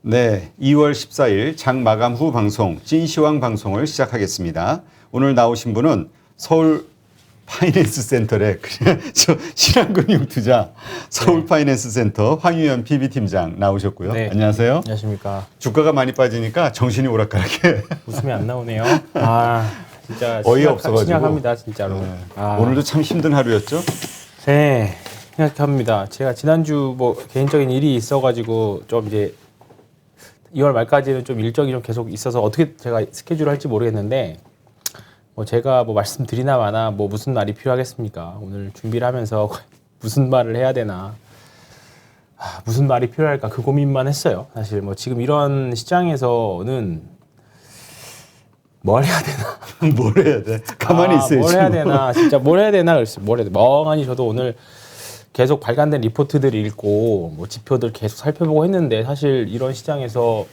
네, 2월 14일 장 마감 후 방송 찐시황 방송을 시작하겠습니다. 오늘 나오신 분은 서울 파이낸스 센터의 신한금융투자 서울 파이낸스 센터 황유연 PB팀장 나오셨고요. 네. 안녕하세요. 안녕하십니까. 주가가 많이 빠지니까 정신이 오락가락해. 웃음이 안 나오네요. 아, 진짜 어이없어가지고. 심각합니다, 진짜로. 네. 아, 오늘도 참 힘든 하루였죠? 네, 생각합니다. 제가 지난주 뭐 개인적인 일이 있어가지고 좀 이제 2월 말까지는 좀 일정이 좀 계속 있어서 어떻게 제가 스케줄을 할지 모르겠는데 뭐 제가 뭐 말씀드리나 마나 뭐 무슨 말이 필요하겠습니까? 오늘 준비를 하면서 무슨 말을 해야 되나, 무슨 말이 필요할까 그 고민만 했어요. 사실 뭐 지금 이런 시장에서는 뭘 해야 되나? 뭘 해야 돼? 가만히 있어야지. 뭘 해야 되나? 진짜 뭘 해야 되나? 그랬어요. 뭘 해야 돼? 멍하니 저도 오늘 계속 발간된 리포트들 읽고 뭐 지표들 계속 살펴보고 했는데 사실 이런 시장에서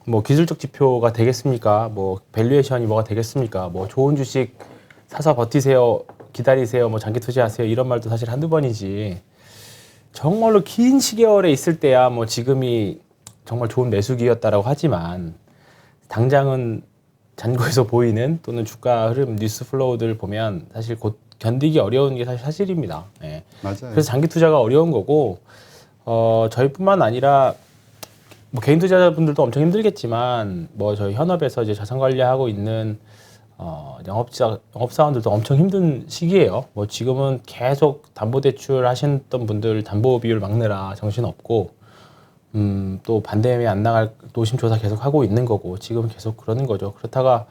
뭐 기술적 지표가 되겠습니까? 뭐 밸류에이션이 뭐가 되겠습니까? 뭐 좋은 주식 사서 버티세요, 기다리세요, 뭐 장기 투자하세요 이런 말도 사실 한두 번이지. 정말로 긴 시계열에 있을 때야 뭐 지금이 정말 좋은 매수기였다라고 하지만 당장은 잔고에서 보이는 또는 주가 흐름 뉴스 플로우들 보면 사실 곧 견디기 어려운 게 사실입니다. 예. 맞아요. 그래서 장기 투자가 어려운 거고 저희뿐만 아니라 뭐 개인 투자자분들도 엄청 힘들겠지만 뭐 저희 현업에서 이제 자산 관리하고 있는 영업사원들도 엄청 힘든 시기예요. 뭐 지금은 계속 담보대출 하셨던 분들 담보 비율 막느라 정신 없고 또 반대매 안 나갈 노심초사 계속 하고 있는 거고 지금 계속 그러는 거죠. 그렇다가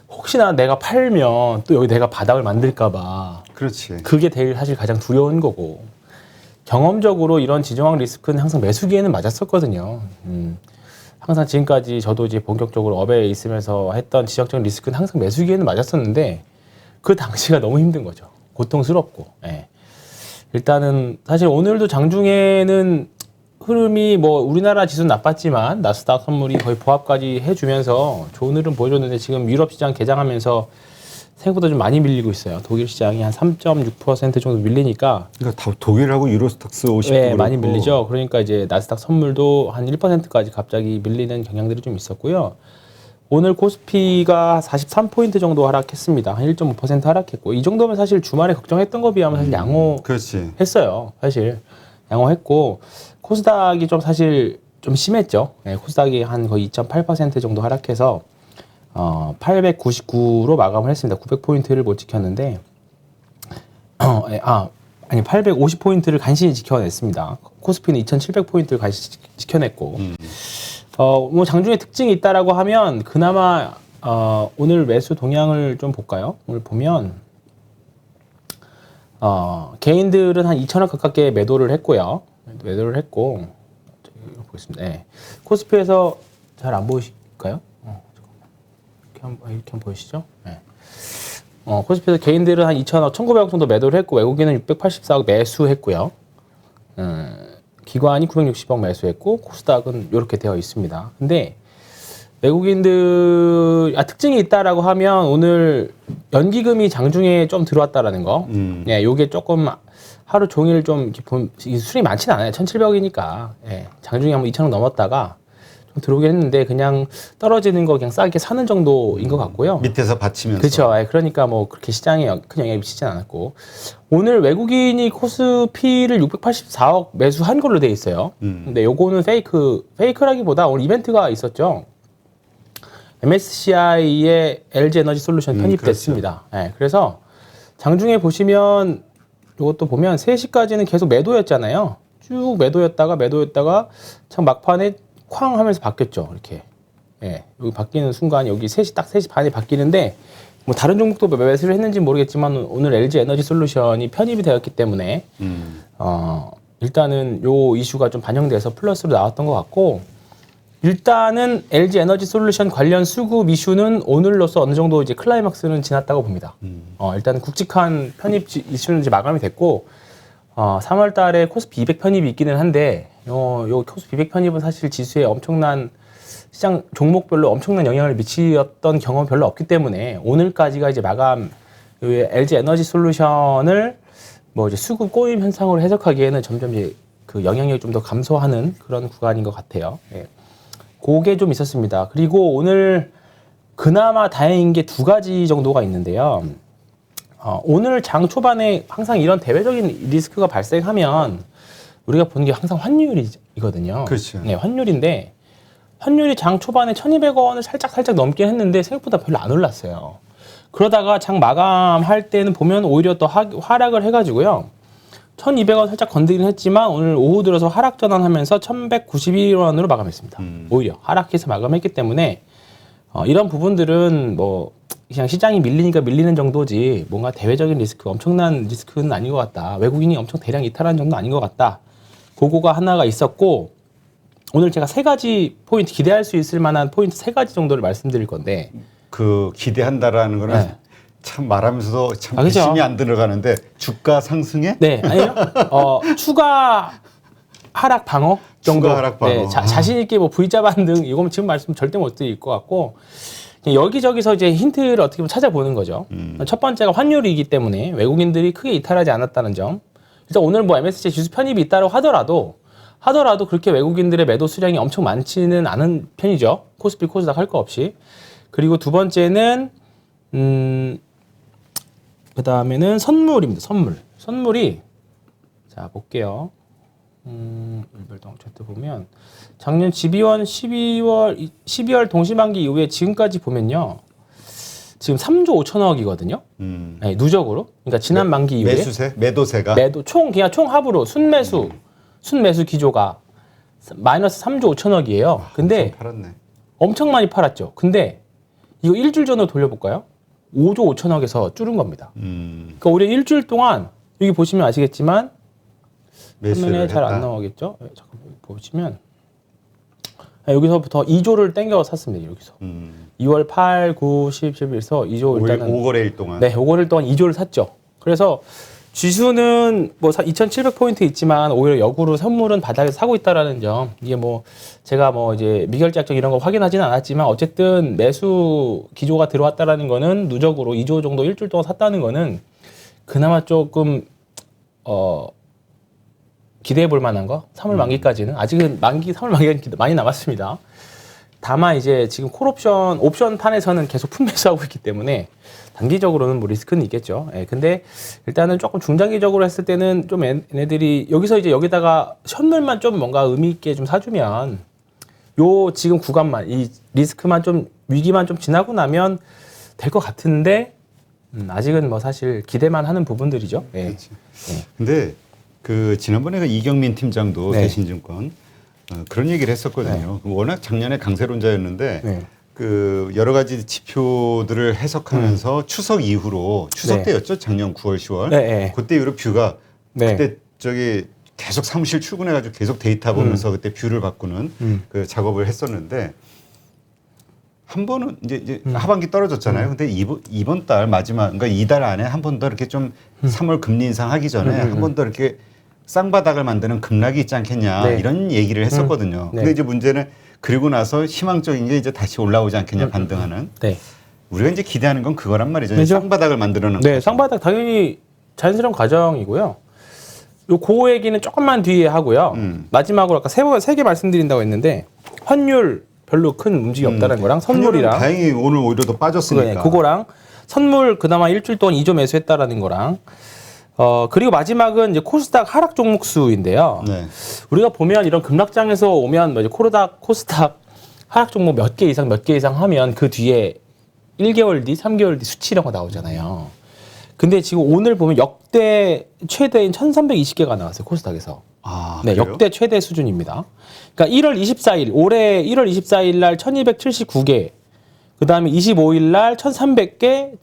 혹시나 내가 팔면 또 여기 내가 바닥을 만들까봐 그렇지. 그게 제일 사실 가장 두려운 거고 경험적으로 이런 지정학 리스크는 항상 매수기에는 맞았었거든요. 항상 지금까지 저도 이제 본격적으로 업에 있으면서 했던 지정적 리스크는 항상 매수기에는 맞았었는데 그 당시가 너무 힘든 거죠. 고통스럽고. 예. 일단은 사실 오늘도 장중에는 흐름이 뭐 우리나라 지수는 나빴지만 나스닥 선물이 거의 보합까지 해주면서 좋은 흐름 보여줬는데 지금 유럽 시장 개장하면서 생각보다 좀 많이 밀리고 있어요. 독일 시장이 한 3.6% 정도 밀리니까. 그러니까 다 독일하고 유로스탁스 50도 네, 많이 밀리죠. 그러니까 이제 나스닥 선물도 한 1%까지 갑자기 밀리는 경향들이 좀 있었고요. 오늘 코스피가 43포인트 정도 하락했습니다. 한 1.5% 하락했고 이 정도면 사실 주말에 걱정했던 거 비하면 사실 양호했어요. 사실 양호했고 코스닥이 좀 사실 좀 심했죠. 네, 코스닥이 한 거의 2.8% 정도 하락해서 899로 마감을 했습니다. 900포인트를 못 지켰는데 아니 850포인트를 간신히 지켜냈습니다. 코스피는 2700포인트를 간신히 지켜냈고 뭐 장중에 특징이 있다라고 하면 그나마 오늘 매수 동향을 좀 볼까요? 오늘 보면 개인들은 한 2천억 가깝게 매도를 했고요. 매도를 했고 보겠습니다. 네. 코스피에서 잘 안 보이실까요? 이렇게 한번 보이시죠? 네. 코스피에서 개인들은 한 2천억, 1,900억 정도 매도를 했고 외국인은 684억 매수했고요. 기관이 960억 매수했고 코스닥은 이렇게 되어 있습니다. 근데 외국인들 특징이 있다라고 하면 오늘 연기금이 장중에 좀 들어왔다라는 거. 예, 요게 조금 하루 종일 좀 수익이 많지는 않아요. 1,700억이니까. 예, 장중에 한번 2,000억 넘었다가 좀 들어오긴 했는데 그냥 떨어지는 거 그냥 싸게 사는 정도인 것 같고요. 밑에서 받치면서. 그렇죠. 예, 그러니까 뭐 그렇게 시장에 큰 영향이 미치진 않았고 오늘 외국인이 코스피를 684억 매수한 걸로 돼 있어요. 근데 요거는 페이크라기보다 오늘 이벤트가 있었죠. MSCI의 LG 에너지 솔루션 편입됐습니다. 그렇죠. 네, 그래서 장중에 보시면 이것도 보면 3시까지는 계속 매도였잖아요. 쭉 매도였다가 참 막판에 쾅 하면서 바뀌었죠. 이렇게. 예, 여기 바뀌는 순간 여기 3시 반에 바뀌는데 뭐 다른 종목도 매수를 했는지 모르겠지만 오늘 LG 에너지 솔루션이 편입이 되었기 때문에 일단은 요 이슈가 좀 반영돼서 플러스로 나왔던 것 같고 일단은 LG 에너지 솔루션 관련 수급 이슈는 오늘로서 어느 정도 이제 클라이막스는 지났다고 봅니다. 일단은 굵직한 편입 이슈는 이제 마감이 됐고, 3월 달에 코스피 200 편입이 있기는 한데, 요 코스피 200 편입은 사실 지수에 엄청난 시장 종목별로 엄청난 영향을 미치었던 경험 별로 없기 때문에 오늘까지가 이제 마감, LG 에너지 솔루션을 뭐 이제 수급 꼬임 현상으로 해석하기에는 점점 이제 그 영향력이 좀 더 감소하는 그런 구간인 것 같아요. 예. 그게 좀 있었습니다. 그리고 오늘 그나마 다행인 게 두 가지 정도가 있는데요. 오늘 장 초반에 항상 이런 대외적인 리스크가 발생하면 우리가 보는 게 항상 환율이거든요. 그렇죠. 네, 환율인데 환율이 장 초반에 1,200원을 살짝 넘긴 했는데 생각보다 별로 안 올랐어요. 그러다가 장 마감할 때는 보면 오히려 또 하락을 해가지고요. 1,200원 살짝 건드리긴 했지만 오늘 오후 들어서 하락 전환하면서 1,191원으로 마감했습니다. 오히려 하락해서 마감했기 때문에 이런 부분들은 뭐 그냥 시장이 밀리니까 밀리는 정도지 뭔가 대외적인 리스크, 엄청난 리스크는 아닌 것 같다. 외국인이 엄청 대량 이탈하는 정도는 아닌 것 같다. 그거가 하나가 있었고 오늘 제가 세 가지 포인트, 기대할 수 있을 만한 포인트 세 가지 정도를 말씀드릴 건데 그 기대한다라는 거는 네. 참 말하면서도 참 그죠? 배심이 안 들어가는데 주가 상승에 네, 아니요. 추가 하락 방어 정도. 추가 하락 방어. 네, 자신 있게 뭐 V자 반등 이건 지금 말씀 절대 못 드릴 것 같고 그냥 여기저기서 이제 힌트를 어떻게 보면 찾아보는 거죠. 첫 번째가 환율이기 때문에 외국인들이 크게 이탈하지 않았다는 점. 그래서 오늘 뭐 MSCI 지수 편입이 있다고 하더라도 그렇게 외국인들의 매도 수량이 엄청 많지는 않은 편이죠. 코스피, 코스닥 할 거 없이. 그리고 두 번째는 그 다음에는 선물입니다. 선물이 자 볼게요. 일별동 차트 보면 작년 12월 동시만기 이후에 지금까지 보면요. 지금 3조 5천억이거든요. 네, 누적으로. 그러니까 지난 만기 이후에 매도세가 그냥 총 합으로 순매수 기조가 마이너스 3조 5천억이에요. 근데 팔았네. 엄청 많이 팔았죠. 근데 이거 일주일 전으로 돌려볼까요? 5조 5천억에서 줄은 겁니다. 그러니까 오히려 일주일 동안 여기 보시면 아시겠지만 화면에 잘 안 나오겠죠? 잠깐 보시면 여기서부터 2조를 땡겨 샀습니다. 여기서 2월 8, 9, 10, 11에서 2조 일단은 5거래일 동안. 네, 5거래일 동안 2조를 샀죠. 그래서 지수는 뭐 2,700포인트 있지만 오히려 역으로 선물은 바닥에서 사고 있다라는 점. 이게 뭐 제가 뭐 이제 미결제약적 이런 거 확인하지는 않았지만 어쨌든 매수 기조가 들어왔다라는 거는 누적으로 2조 정도 일주일 동안 샀다는 거는 그나마 조금 기대해 볼 만한 거. 3월 만기까지는 아직은 3월 만기가 많이 남았습니다. 다만 이제 지금 옵션 판에서는 계속 품매수하고 있기 때문에 단기적으로는 뭐 리스크는 있겠죠. 예, 근데 일단은 조금 중장기적으로 했을 때는 좀 얘네들이 여기서 이제 여기다가 선물만 좀 뭔가 의미 있게 좀 사주면 요 지금 구간만 이 리스크만 좀 위기만 좀 지나고 나면 될 것 같은데 아직은 뭐 사실 기대만 하는 부분들이죠. 예. 그렇지. 근데 그 지난번에 그 이경민 팀장도 네. 대신증권 그런 얘기를 했었거든요. 워낙 작년에 강세론자였는데 네. 그 여러 가지 지표들을 해석하면서 추석 이후로 추석 네. 때였죠. 작년 9월, 10월. 네, 네. 그때 이후로 뷰가 네. 그때 저기 계속 사무실 출근해가지고 계속 데이터 보면서 그때 뷰를 바꾸는 그 작업을 했었는데 한 번은 이제 하반기 떨어졌잖아요. 근데 이번 달 마지막 그러니까 이달 안에 한 번 더 이렇게 좀 3월 금리 인상 하기 전에 한 번 더 이렇게 쌍바닥을 만드는 급락이 있지 않겠냐 네. 이런 얘기를 했었거든요. 네. 근데 이제 문제는 그리고 나서 희망적인 게 이제 다시 올라오지 않겠냐 반등하는. 네. 우리가 이제 기대하는 건 그거란 말이죠. 그죠? 쌍바닥을 만들어내는 네, 거죠. 쌍바닥 당연히 자연스러운 과정이고요. 그 얘기는 조금만 뒤에 하고요. 마지막으로 아까 세 개 말씀드린다고 했는데 환율 별로 큰 움직임이 없다는 거랑 선물이랑 다행히 오늘 오히려 더 빠졌으니까. 그거랑 선물 그나마 일주일 동안 2조 매수했다라는 거랑 그리고 마지막은 이제 코스닥 하락 종목 수인데요. 네. 우리가 보면 이런 급락장에서 오면 뭐 이제 코스닥 하락 종목 몇 개 이상 하면 그 뒤에 1개월 뒤, 3개월 뒤 수치 이런 거 나오잖아요. 근데 지금 오늘 보면 역대 최대인 1,320개가 나왔어요. 코스닥에서. 아, 네, 그래요? 역대 최대 수준입니다. 그러니까 1월 24일, 올해 1월 24일 날 1,279개, 그 다음에 25일 날 1,300개,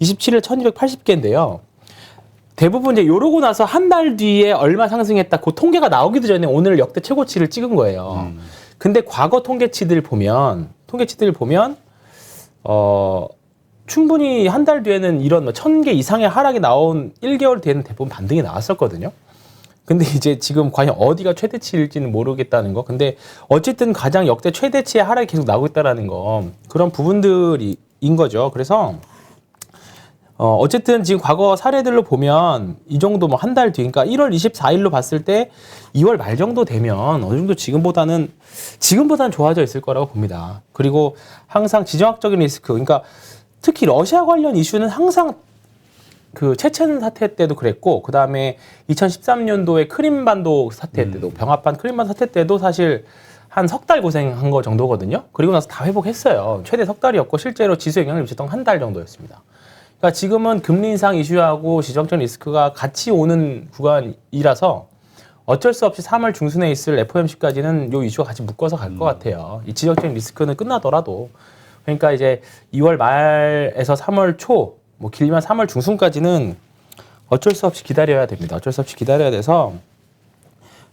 27일 1,280개인데요. 대부분 이제 요러고 나서 한 달 뒤에 얼마 상승했다, 그 통계가 나오기도 전에 오늘 역대 최고치를 찍은 거예요. 근데 과거 통계치들 보면, 충분히 한 달 뒤에는 이런 1,000개 이상의 하락이 나온 1개월 뒤에는 대부분 반등이 나왔었거든요. 근데 이제 지금 과연 어디가 최대치일지는 모르겠다는 거. 근데 어쨌든 가장 역대 최대치의 하락이 계속 나오고 있다라는 거. 그런 부분들인 거죠. 그래서 어쨌든 지금 과거 사례들로 보면 이 정도 뭐 한 달 뒤, 그러니까 1월 24일로 봤을 때 2월 말 정도 되면 어느 정도 지금보다는 좋아져 있을 거라고 봅니다. 그리고 항상 지정학적인 리스크, 그러니까 특히 러시아 관련 이슈는 항상 그 체첸 사태 때도 그랬고, 그 다음에 2013년도에 크림반도 사태 때도 병합한 크림반도 사태 때도 사실 한 석 달 고생한 거 정도거든요. 그리고 나서 다 회복했어요. 최대 석 달이었고 실제로 지수 영향을 미쳤던 한 달 정도였습니다. 그러니까 지금은 금리 인상 이슈하고 지정적 리스크가 같이 오는 구간이라서 어쩔 수 없이 3월 중순에 있을 FOMC까지는 요 이슈가 같이 묶어서 갈 것 같아요. 이 지정적 리스크는 끝나더라도. 그러니까 이제 2월 말에서 3월 초, 뭐 길면 3월 중순까지는 어쩔 수 없이 기다려야 됩니다. 어쩔 수 없이 기다려야 돼서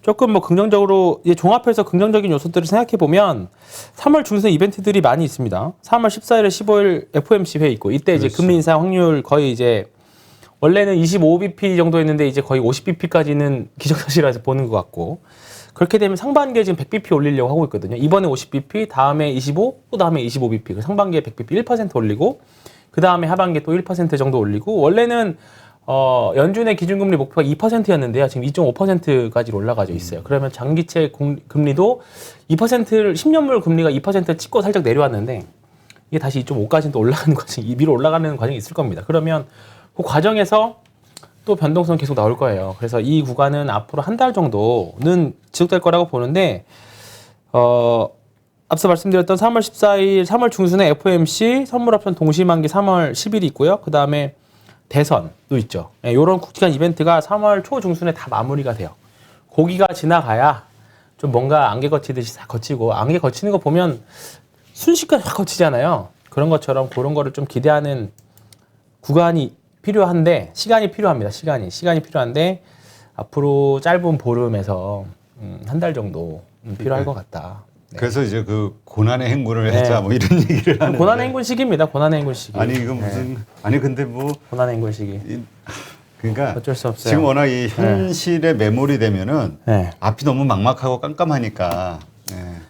조금 뭐 긍정적으로 이제 종합해서 긍정적인 요소들을 생각해 보면 3월 중순 이벤트들이 많이 있습니다. 3월 14일에 15일 FOMC 회의 있고 이때 이제 금리 인상 확률 거의 이제 원래는 25bp 정도 했는데 이제 거의 50bp까지는 기정사실화해서 보는 것 같고, 그렇게 되면 상반기에 지금 100bp 올리려고 하고 있거든요. 이번에 50bp, 다음에 25, 또 다음에 25bp, 상반기에 100bp 1% 올리고 그 다음에 하반기에 또 1% 정도 올리고, 원래는 연준의 기준금리 목표가 2%였는데요. 지금 2.5%까지 올라가져 있어요. 그러면 장기채 금리도 2%를 10년물 금리가 2% 찍고 살짝 내려왔는데 이게 다시 2.5까지 또 올라가는 과정이 위로 올라가는 과정이 있을 겁니다. 그러면 그 과정에서 또 변동성 계속 나올 거예요. 그래서 이 구간은 앞으로 한 달 정도는 지속될 거라고 보는데 앞서 말씀드렸던 3월 14일, 3월 중순에 FOMC 선물옵션 동시만기 3월 10일이 있고요. 그 다음에 대선도 있죠. 이런 국지간 이벤트가 3월 초 중순에 다 마무리가 돼요. 고기가 지나가야 좀 뭔가 안개 거치듯이 싹 거치고, 안개 거치는 거 보면 순식간에 확 거치잖아요. 그런 것처럼 그런 거를 좀 기대하는 구간이 필요한데, 시간이 필요합니다. 시간이 필요한데 앞으로 짧은 보름에서 한 달 정도 필요할 것 같다. 네. 그래서 이제 그 고난의 행군을 하자 뭐 이런 얘기를 하는데, 고난의 행군 시기입니다. 고난의 행군 시기. 아니 이거 무슨 아니 근데 뭐 고난의 행군 시기. 그러니까 어쩔 수 없어요. 지금 워낙 이 현실에 매몰이 되면은 앞이 너무 막막하고 깜깜하니까.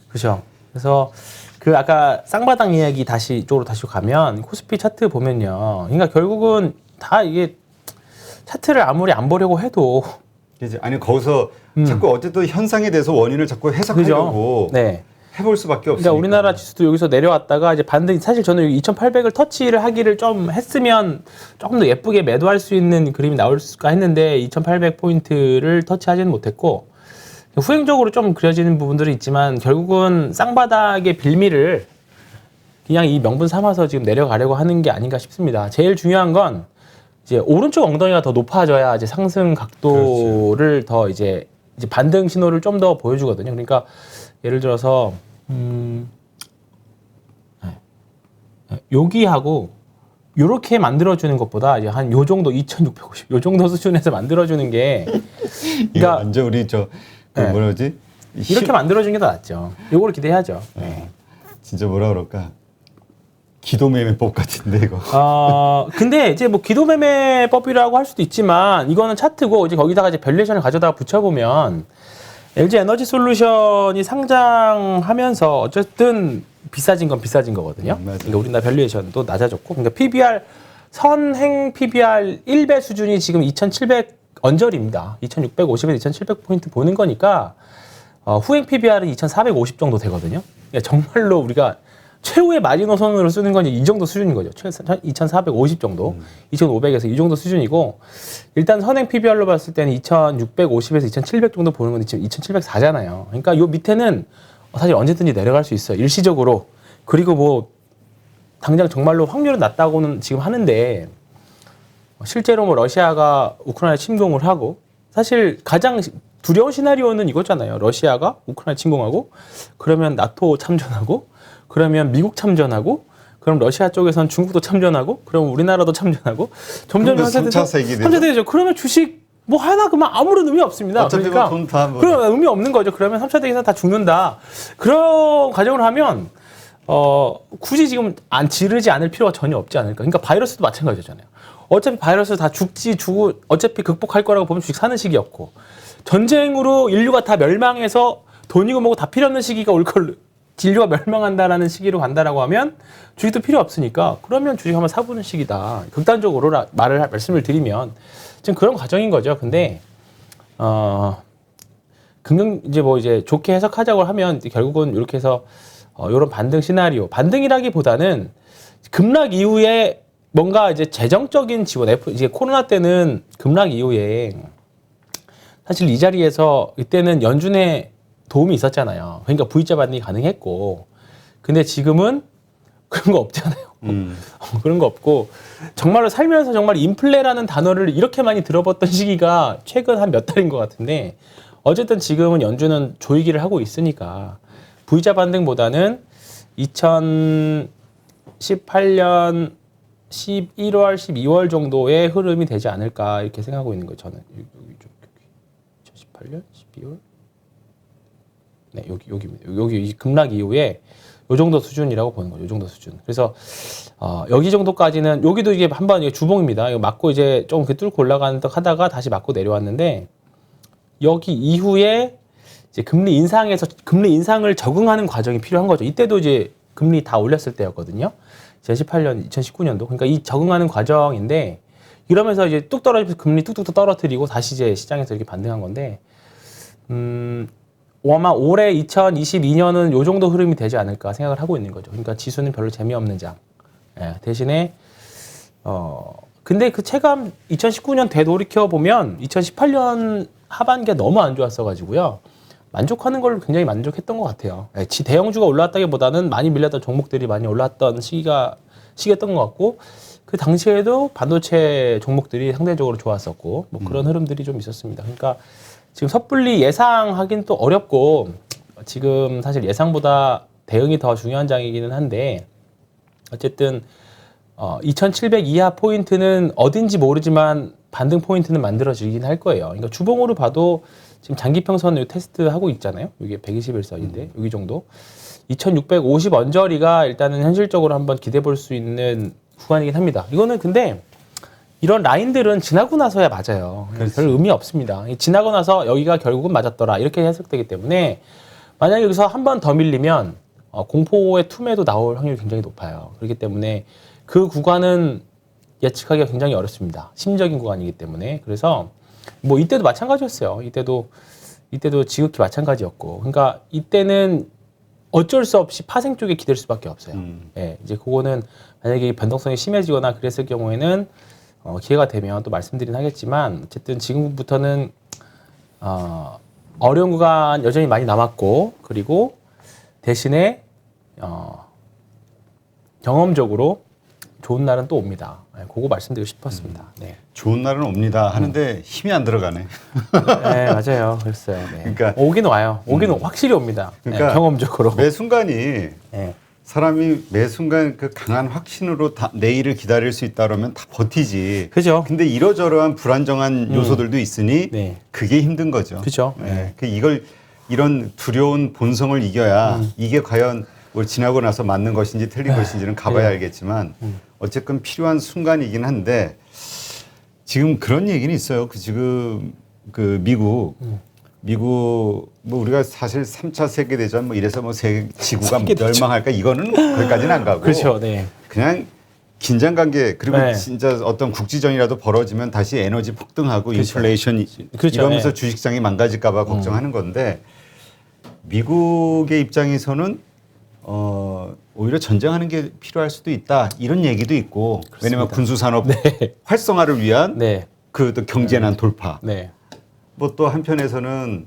그렇죠. 그래서 그 아까 쌍바닥 이야기 쪽으로 다시 가면 코스피 차트 보면요. 그러니까 결국은 다 이게 차트를 아무리 안 보려고 해도 아니 거기서 자꾸 어쨌든 현상에 대해서 원인을 자꾸 해석하려고 해볼 수밖에 없으니까. 그러니까 우리나라 지수도 여기서 내려왔다가 이제 반등이, 사실 저는 2,800을 터치를 하기를 좀 했으면 조금 더 예쁘게 매도할 수 있는 그림이 나올까 했는데 2,800포인트를 터치하지는 못했고, 후행적으로 좀 그려지는 부분들이 있지만 결국은 쌍바닥의 빌미를 그냥 이 명분 삼아서 지금 내려가려고 하는 게 아닌가 싶습니다. 제일 중요한 건 이제 오른쪽 엉덩이가 더 높아져야 이제 상승 각도를 더 이제 반등 신호를 좀 더 보여주거든요. 그러니까 예를 들어서 여기하고 요렇게 만들어주는 것보다 이제 한 요 정도 2,650 요 정도 수준에서 만들어주는 게, 그러니까 완전 우리 뭐라지? 이렇게 만들어주는 게 더 낫죠. 요거를 기대해야죠. 진짜 뭐라 그럴까? 기도매매법 같은데 이거. 근데 이제 뭐 기도매매법이라고 할 수도 있지만 이거는 차트고, 이제 거기다가 이제 밸류에이션을 가져다가 붙여보면 LG 에너지 솔루션이 상장하면서 어쨌든 비싸진 건 비싸진 거거든요. 그러니까 우리나라 밸류에이션도 낮아졌고, 그러니까 PBR 선행 PBR 1배 수준이 지금 2,700 언저리입니다. 2,650에서 2,700포인트 보는 거니까 후행 PBR은 2,450 정도 되거든요. 그러니까 정말로 우리가 최후의 마지노선으로 쓰는 건 이 정도 수준인 거죠. 2,450 정도, 2,500에서 이 정도 수준이고, 일단 선행 PBR로 봤을 때는 2,650에서 2,700 정도 보는 건 지금 2,704잖아요. 그러니까 요 밑에는 사실 언제든지 내려갈 수 있어요. 일시적으로. 그리고 뭐 당장 정말로 확률은 낮다고는 지금 하는데, 실제로 뭐 러시아가 우크라이나 침공을 하고, 사실 가장 두려운 시나리오는 이거잖아요. 러시아가 우크라이나 침공하고, 그러면 나토 참전하고, 그러면 미국 참전하고, 그럼 러시아 쪽에서는 중국도 참전하고, 그럼 우리나라도 참전하고, 점점 3차 세계대전. 3차 대전. 그러면 주식 뭐 하나 그만 아무런 의미 없습니다. 그러니까 그럼 의미 없는 거죠. 그러면 3차 대전에서 다 죽는다. 그런 과정을 하면 굳이 지금 지르지 않을 필요가 전혀 없지 않을까. 그러니까 바이러스도 마찬가지잖아요. 어차피 바이러스 다 죽고 어차피 극복할 거라고 보면 주식 사는 시기였고, 전쟁으로 인류가 다 멸망해서 돈이고 뭐고 다 필요 없는 시기가 올 걸 진료가 멸망한다라는 시기로 간다라고 하면 주식도 필요 없으니까 그러면 주식 한번 사보는 시기다. 극단적으로 말씀을 드리면 지금 그런 과정인 거죠. 근데 이제 좋게 해석하자고 하면 결국은 이렇게 해서 이런 반등 시나리오, 반등이라기보다는 급락 이후에 뭔가 이제 재정적인 지원, 이제 코로나 때는 급락 이후에 사실 이 자리에서 이때는 연준의 도움이 있었잖아요. 그러니까 V자 반등이 가능했고, 근데 지금은 그런 거 없잖아요. 그런 거 없고 정말로 살면서 정말 인플레라는 단어를 이렇게 많이 들어봤던 시기가 최근 한 몇 달인 것 같은데 어쨌든 지금은 연준은 조이기를 하고 있으니까 V자 반등보다는 2018년 11월, 12월 정도의 흐름이 되지 않을까 이렇게 생각하고 있는 거예요. 저는 여기 2018년, 12월, 네 여기입니다. 여기 이 급락 이후에 요 정도 수준이라고 보는 거죠. 요 정도 수준. 그래서 여기 정도까지는 여기도 이게 한번 이게 주봉입니다. 이거 맞고 이제 좀 뚫고 올라가는 듯 하다가 다시 맞고 내려왔는데 여기 이후에 이제 금리 인상을 적응하는 과정이 필요한 거죠. 이때도 이제 금리 다 올렸을 때였거든요. 2018년, 2019년도. 그러니까 이 적응하는 과정인데 이러면서 이제 뚝 떨어지면서 금리 뚝뚝 떨어뜨리고 다시 이제 시장에서 이렇게 반등한 건데 아마 올해 2022년은 요 정도 흐름이 되지 않을까 생각을 하고 있는 거죠. 그러니까 지수는 별로 재미없는 장. 예, 대신에 근데 그 체감 2019년 되돌이켜 보면 2018년 하반기가 너무 안 좋았어 가지고요. 만족하는 걸로 굉장히 만족했던 것 같아요. 예, 대형주가 올랐다기보다는 많이 밀렸던 종목들이 많이 올랐던 시기였던 것 같고 그 당시에도 반도체 종목들이 상대적으로 좋았었고 뭐 그런 흐름들이 좀 있었습니다. 그러니까 지금 섣불리 예상하기는 또 어렵고 지금 사실 예상보다 대응이 더 중요한 장이기는 한데 어쨌든 2700 이하 포인트는 어딘지 모르지만 반등 포인트는 만들어지긴 할 거예요. 그러니까 주봉으로 봐도 지금 장기평선 테스트 하고 있잖아요. 이게 121선인데 여기 정도 2650 언저리가 일단은 현실적으로 한번 기대해 볼 수 있는 구간이긴 합니다. 이거는 근데 이런 라인들은 지나고 나서야 맞아요. 별 의미 없습니다. 지나고 나서 여기가 결국은 맞았더라 이렇게 해석되기 때문에 만약에 여기서 한 번 더 밀리면 공포의 툼에도 나올 확률이 굉장히 높아요. 그렇기 때문에 그 구간은 예측하기가 굉장히 어렵습니다. 심적인 구간이기 때문에. 그래서 뭐 이때도 마찬가지였어요. 이때도 지극히 마찬가지였고. 그러니까 이때는 어쩔 수 없이 파생 쪽에 기댈 수밖에 없어요. 예, 이제 그거는 만약에 변동성이 심해지거나 그랬을 경우에는 기회가 되면 또 말씀드리긴 하겠지만 어쨌든 지금부터는 어려운 구간 여전히 많이 남았고 그리고 대신에 경험적으로 좋은 날은 또 옵니다. 네, 그거 말씀드리고 싶었습니다. 네. 좋은 날은 옵니다 하는데 힘이 안 들어가네. 네, 맞아요. 그랬어요. 네. 그러니까 오긴 와요. 오긴 확실히 옵니다. 그러니까 네, 경험적으로. 매 순간이 네. 사람이 매 순간 그 강한 확신으로 내일을 기다릴 수 있다라면 다 버티지. 그죠. 근데 이러저러한 불안정한 요소들도 있으니 네. 그게 힘든 거죠. 그죠. 네. 이런 두려운 본성을 이겨야 이게 과연 뭘 지나고 나서 맞는 것인지 틀린 것인지는 가봐야 알겠지만 어쨌든 필요한 순간이긴 한데 지금 그런 얘기는 있어요. 지금 미국 뭐 우리가 사실 3차 세계대전 뭐 이래서 뭐 지구가 멸망할까 이거는 거기까지는 안 가고 그렇죠. 네. 그냥 긴장 관계 그리고 네. 진짜 어떤 국지전이라도 벌어지면 다시 에너지 폭등하고 그렇죠. 인플레이션 그렇죠. 이러면서 네. 주식시장이 망가질까 봐 걱정하는 건데 미국의 입장에서는 오히려 전쟁하는 게 필요할 수도 있다 이런 얘기도 있고 그렇습니다. 왜냐하면 군수산업 네. 활성화를 위한 네. 그 또 경제난 돌파 네. 뭐 또 한편에서는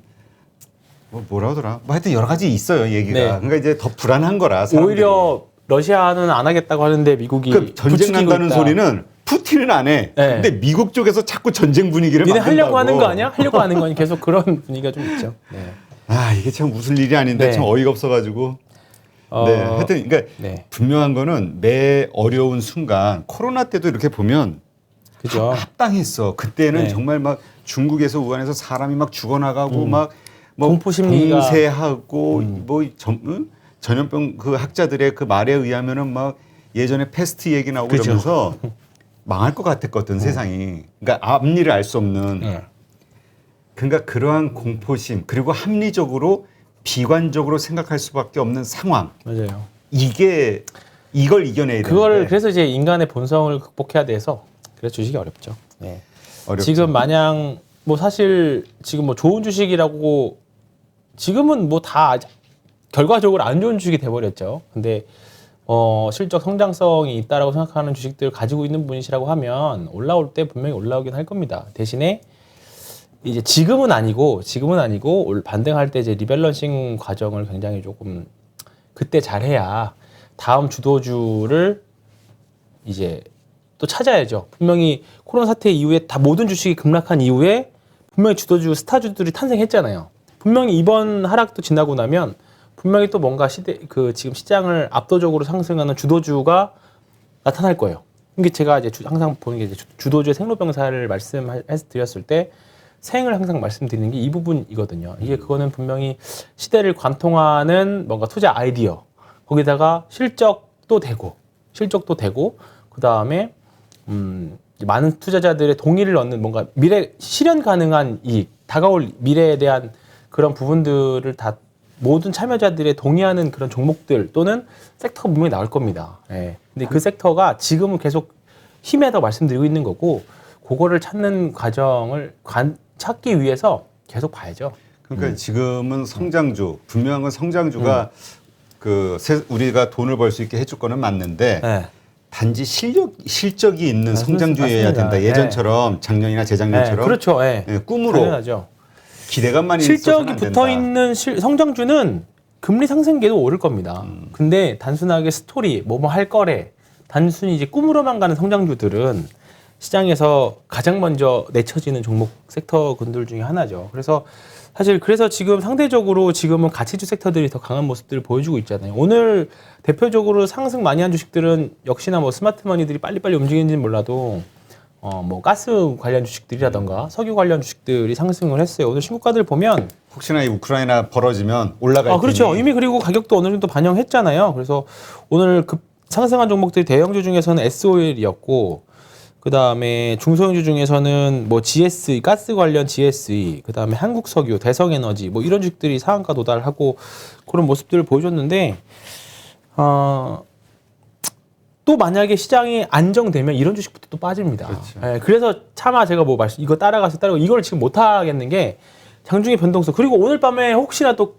뭐라 하더라 뭐 하여튼 여러 가지 있어요 얘기가 네. 그러니까 이제 더 불안한 거라 사람들이. 오히려 러시아는 안 하겠다고 하는데 미국이 그 전쟁 난다는 있다. 소리는 푸틴은 안 해. 네. 근데 미국 쪽에서 자꾸 전쟁 분위기를 니네 만든다고. 하려고 하는 거 아니야? 하려고 하는 거니 계속 그런 분위기가 좀 있죠. 네. 아 이게 참 웃을 일이 아닌데 네. 참 어이가 없어가지고. 네, 하여튼 그러니까 네. 분명한 거는 매 어려운 순간 코로나 때도 이렇게 보면 그죠. 합당했어. 그때는 네. 정말 막 중국에서 우한에서 사람이 막 죽어나가고 막 뭐 공포 심리가 봉쇄하고 뭐 전염병 그 학자들의 그 말에 의하면은 막 예전에 패스트 얘기 나오고 그죠. 그러면서 망할 것 같았거든 세상이. 그러니까 앞일을 알 수 없는. 그러니까 그러한 공포심 그리고 합리적으로 비관적으로 생각할 수밖에 없는 상황. 맞아요. 이걸 이겨내야 되는데 그래서 이제 인간의 본성을 극복해야 돼서 그래서 주식이 어렵죠. 예. 어렵죠. 지금 마냥 뭐 사실 지금 뭐 좋은 주식이라고 지금은 뭐 다 결과적으로 안 좋은 주식이 돼버렸죠. 근데 실적 성장성이 있다라고 생각하는 주식들 가지고 있는 분이시라고 하면 올라올 때 분명히 올라오긴 할 겁니다. 대신에 이제 지금은 아니고 반등할 때 이제 리밸런싱 과정을 굉장히 조금 그때 잘해야 다음 주도주를 이제 또 찾아야죠. 분명히 코로나 사태 이후에 다 모든 주식이 급락한 이후에 분명히 주도주 스타주들이 탄생했잖아요. 분명히 이번 하락도 지나고 나면 분명히 또 뭔가 지금 시장을 압도적으로 상승하는 주도주가 나타날 거예요. 이게 제가 이제 항상 보는 게 이제 주도주의 생로병사를 말씀드렸을 때 생을 항상 말씀드리는 게 이 부분이거든요. 이게 그거는 분명히 시대를 관통하는 뭔가 투자 아이디어, 거기다가 실적도 되고 그 다음에 많은 투자자들의 동의를 얻는 뭔가 실현 가능한 이익, 다가올 미래에 대한 그런 부분들을 다 모든 참여자들의 동의하는 그런 종목들 또는 섹터가 분명히 나올 겁니다. 예. 근데 그 섹터가 지금은 계속 힘에다 말씀드리고 있는 거고, 그거를 찾는 과정을 찾기 위해서 계속 봐야죠. 그러니까 지금은 성장주, 분명한 건 성장주가 우리가 돈을 벌 수 있게 해줄 거는 맞는데 네. 단지 실적이 있는 성장주여야 맞습니다. 된다. 예전처럼 작년이나 재작년처럼 네. 그렇죠. 네. 꿈으로 당연하죠. 기대감만 실적이 붙어 있는 성장주는 금리 상승계도 오를 겁니다. 근데 단순하게 스토리, 뭐뭐 할 거래, 단순히 이제 꿈으로만 가는 성장주들은 시장에서 가장 먼저 내쳐지는 종목 섹터군들 중에 하나죠. 그래서 지금 상대적으로 지금은 가치주 섹터들이 더 강한 모습들을 보여주고 있잖아요. 오늘 대표적으로 상승 많이 한 주식들은 역시나 뭐 스마트머니들이 빨리빨리 움직이는지는 몰라도 뭐 가스 관련 주식들이라던가 석유 관련 주식들이 상승을 했어요. 오늘 신고가들 보면 혹시나 이 우크라이나 벌어지면 올라갈 그렇죠. 테니. 이미 그리고 가격도 어느 정도 반영했잖아요. 그래서 오늘 상승한 종목들이 대형주 중에서는 SOL이었고, 그 다음에 중소형주 중에서는 뭐 GSE, 가스 관련 GSE, 그 다음에 한국석유, 대성에너지, 뭐 이런 주식들이 상한가 도달하고 그런 모습들을 보여줬는데, 또 만약에 시장이 안정되면 이런 주식부터 또 빠집니다. 그렇죠. 예, 그래서 차마 제가 이거 따라가서 이걸 지금 못 하겠는 게 장중의 변동성. 그리고 오늘 밤에 혹시나 또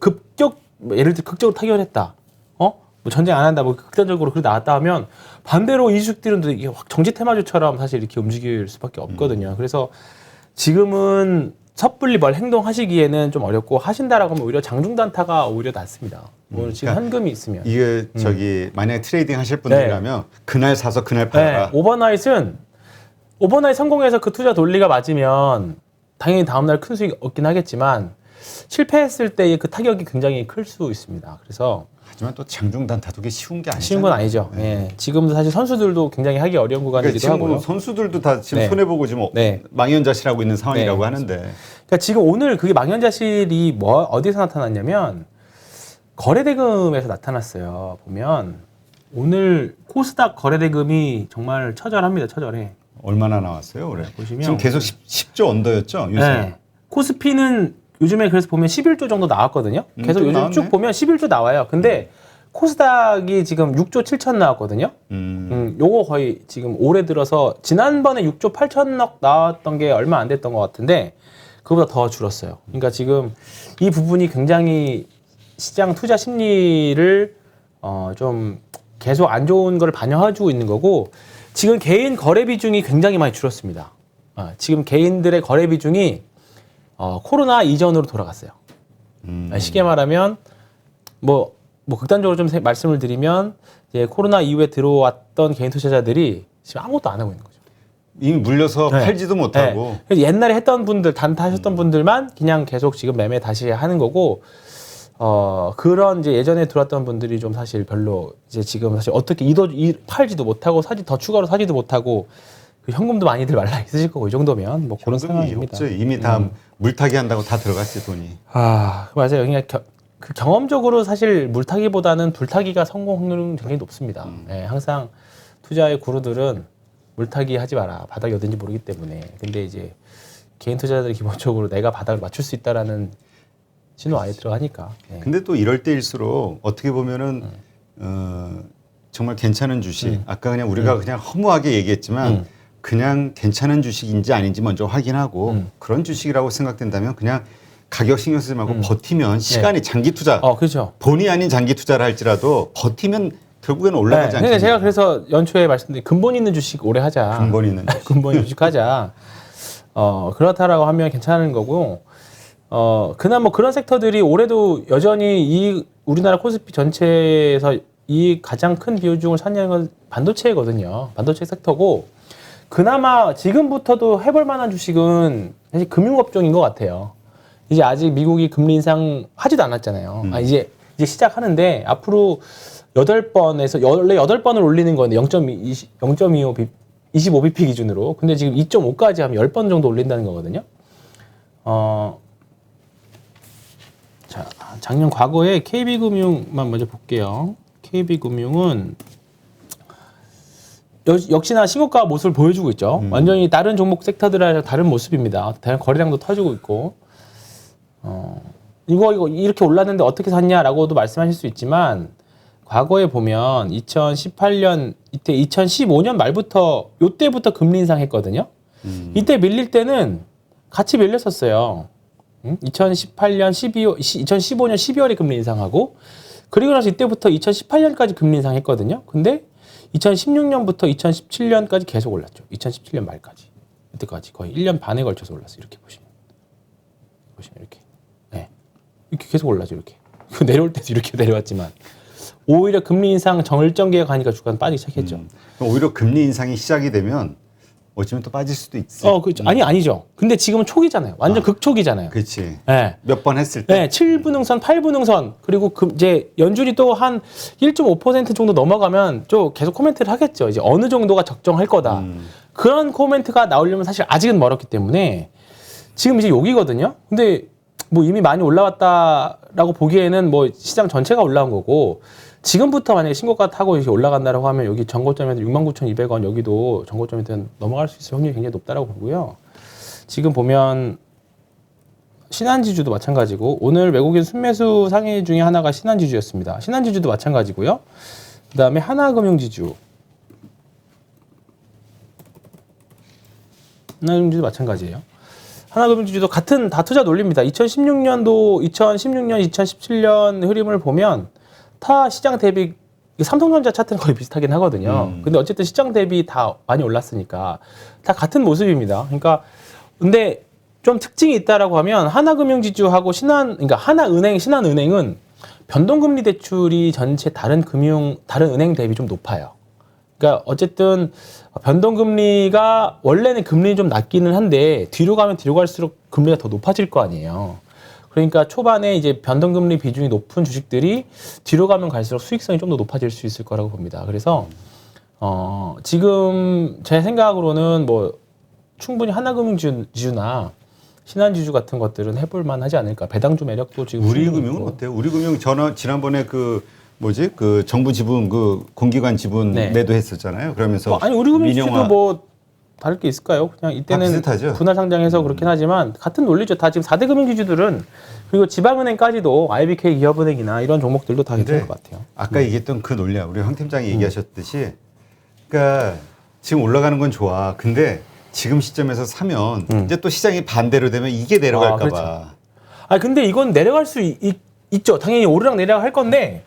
예를 들어 극적으로 타결했다. 뭐 전쟁 안 한다, 뭐 극단적으로 그렇게 나왔다 하면 반대로 이 주식들은 또 이게 확 정지 테마주처럼 사실 이렇게 움직일 수밖에 없거든요. 그래서 지금은 섣불리 행동하시기에는 좀 어렵고, 하신다라고 하면 오히려 장중 단타가 오히려 낫습니다. 오늘 지금 그러니까 현금이 있으면. 이게 만약에 트레이딩 하실 분들이라면 그날 사서 그날 팔아라. 오버나잇 성공해서 그 투자 논리가 맞으면 당연히 다음날 큰 수익 얻긴 하겠지만, 실패했을 때의 그 타격이 굉장히 클 수 있습니다. 그래서 하지만 또 장중단 다투기 쉬운 게 아니잖아요. 쉬운 건 아니죠. 예. 지금도 사실 선수들도 굉장히 하기 어려운 구간이기도 지금 하고요. 선수들도 다 지금 네. 손해보고 지금 망연자실하고 있는 상황이라고 네. 하는데. 그러니까 지금 오늘 그게 망연자실이 어디서 나타났냐면 거래대금에서 나타났어요. 보면 오늘 코스닥 거래대금이 정말 처절합니다. 처절해. 얼마나 나왔어요, 올해? 보시면 지금 계속 10조 언더였죠, 요새. 네. 코스피는 요즘에 그래서 보면 11조 정도 나왔거든요. 계속 좀 요즘 나왔네. 쭉 보면 11조 나와요. 근데 코스닥이 지금 6조 7천 나왔거든요. 요거 거의 지금 올해 들어서 지난번에 6조 8천억 나왔던 게 얼마 안 됐던 것 같은데 그거보다 더 줄었어요. 그러니까 지금 이 부분이 굉장히 시장 투자 심리를 좀 계속 안 좋은 걸 반영해주고 있는 거고, 지금 개인 거래 비중이 굉장히 많이 줄었습니다. 지금 개인들의 거래 비중이 코로나 이전으로 돌아갔어요. 쉽게 말하면 뭐 극단적으로 좀 말씀을 드리면 이제 코로나 이후에 들어왔던 개인 투자자들이 지금 아무것도 안 하고 있는 거죠. 이미 물려서 팔지도 못하고. 그래서 옛날에 했던 분들, 단타 하셨던 분들만 그냥 계속 지금 매매 다시 하는 거고, 그런 이제 예전에 들어왔던 분들이 좀 사실 별로 이제 지금 사실 어떻게 팔지도 못하고 더 추가로 사지도 못하고, 그 현금도 많이들 말라 있으실 거고, 이 정도면 뭐 그런 상황입니다. 없죠. 이미 다 물타기 한다고 다 들어갔지, 돈이. 맞아요. 그러니까 그 경험적으로 사실 물타기보다는 불타기가 성공 확률은 굉장히 높습니다. 항상 투자의 구루들은 물타기 하지 마라. 바닥이 어딘지 모르기 때문에. 근데 이제 개인 투자자들이 기본적으로 내가 바닥을 맞출 수 있다라는 신호 아예 들어가니까. 네. 근데 또 이럴 때일수록 어떻게 보면은 정말 괜찮은 주식. 아까 그냥 우리가 그냥 허무하게 얘기했지만 그냥 괜찮은 주식인지 아닌지 먼저 확인하고 그런 주식이라고 생각된다면 그냥 가격 신경 쓰지 말고 버티면 시간이 장기 투자. 그렇죠. 본의 아닌 장기 투자를 할지라도 버티면 결국에는 올라가지 네. 않겠냐. 제가 그래서 연초에 말씀드린 근본 있는 주식 오래 하자. 근본 있는 주식. 근본 있는 주식 하자. 그렇다라고 하면 괜찮은 거고. 그나마 뭐 그런 섹터들이 올해도 여전히 우리나라 코스피 전체에서 이 가장 큰 비중을 차지하는 건 반도체거든요. 반도체 sek터고 그나마 지금부터도 해볼 만한 주식은 사실 금융업종인 것 같아요. 이제 아직 미국이 금리 인상 하지도 않았잖아요. 이제 시작하는데 앞으로 8번에서 원래 8번을 올리는 건데 0.25 25bp 기준으로. 근데 지금 2.5까지 하면 10번 정도 올린다는 거거든요. 자, 작년 과거에 KB금융만 먼저 볼게요. KB금융은 역시나 신고가 모습을 보여주고 있죠. 완전히 다른 종목 섹터들이랑 다른 모습입니다. 거래량도 터지고 있고. 이거 이렇게 올랐는데 어떻게 샀냐라고도 말씀하실 수 있지만 과거에 보면 2018년 이때 2015년 말부터 요때부터 금리 인상했거든요. 이때 밀릴 때는 같이 밀렸었어요. 2015년 12월에 금리 인상하고 그리고 나서 이때부터 2018년까지 금리 인상했거든요. 근데 2016년부터 2017년까지 계속 올랐죠. 2017년 말까지. 이때까지 거의 1년 반에 걸쳐서 올랐어요. 이렇게 보시면 이렇게. 네. 이렇게 계속 올라죠. 이렇게. 내려올 때도 이렇게 내려왔지만 오히려 금리 인상 정일정기에 가니까 주가는 빠지기 시작했죠. 오히려 금리 인상이 시작이 되면 어쩌면 또 빠질 수도 있지. 그렇죠. 아니죠. 근데 지금은 초기잖아요. 완전 극초기잖아요. 그렇지. 네. 몇 번 했을 때. 네, 7분응선, 8분응선, 그리고 이제 연준이 또 한 1.5% 정도 넘어가면 좀 계속 코멘트를 하겠죠. 이제 어느 정도가 적정할 거다. 그런 코멘트가 나오려면 사실 아직은 멀었기 때문에 지금 이제 여기거든요. 근데 뭐 이미 많이 올라왔다라고 보기에는 뭐 시장 전체가 올라온 거고 지금부터 만약에 신고가 타고 이렇게 올라간다라고 하면 여기 전고점에서 69,200원 여기도 전고점에 넘어갈 수 있을 확률이 굉장히 높다라고 보고요. 지금 보면 신한지주도 마찬가지고 오늘 외국인 순매수 상위 중에 하나가 신한지주였습니다. 신한지주도 마찬가지고요. 그다음에 하나금융지주. 하나금융지주도 마찬가지예요. 하나금융지주도 같은 다 투자 논리입니다. 2016년, 2017년 흐름을 보면 타 시장 대비 삼성전자 차트는 거의 비슷하긴 하거든요. 근데 어쨌든 시장 대비 다 많이 올랐으니까 다 같은 모습입니다. 그러니까 근데 좀 특징이 있다라고 하면 하나금융지주하고 그러니까 하나은행, 신한은행은 변동금리 대출이 전체 다른 은행 대비 좀 높아요. 그러니까 어쨌든 변동금리가 원래는 금리는 좀 낮기는 한데 뒤로 가면 뒤로 갈수록 금리가 더 높아질 거 아니에요. 그러니까 초반에 이제 변동금리 비중이 높은 주식들이 뒤로 가면 갈수록 수익성이 좀 더 높아질 수 있을 거라고 봅니다. 그래서 지금 제 생각으로는 뭐 충분히 하나금융지주나 신한지주 같은 것들은 해볼 만하지 않을까. 배당주 매력도 지금 우리금융은 어때요? 우리금융 지난번에 그 정부 지분 공기관 지분 네. 매도했었잖아요. 그러면서 아니 우리금융지주도 뭐 다를 게 있을까요? 그냥 이때는 비슷하죠? 분할 상장해서 그렇긴 하지만 같은 논리죠. 다 지금 4대 금융지주들은 그리고 지방은행까지도 IBK 기업은행이나 이런 종목들도 다 괜찮을 것 같아요. 아까 얘기했던 그 논리야. 우리 황 팀장이 얘기하셨듯이 그러니까 지금 올라가는 건 좋아. 근데 지금 시점에서 사면 이제 또 시장이 반대로 되면 이게 내려갈까 그렇죠. 봐. 근데 이건 내려갈 수 있죠. 당연히 오르락 내리락 할 건데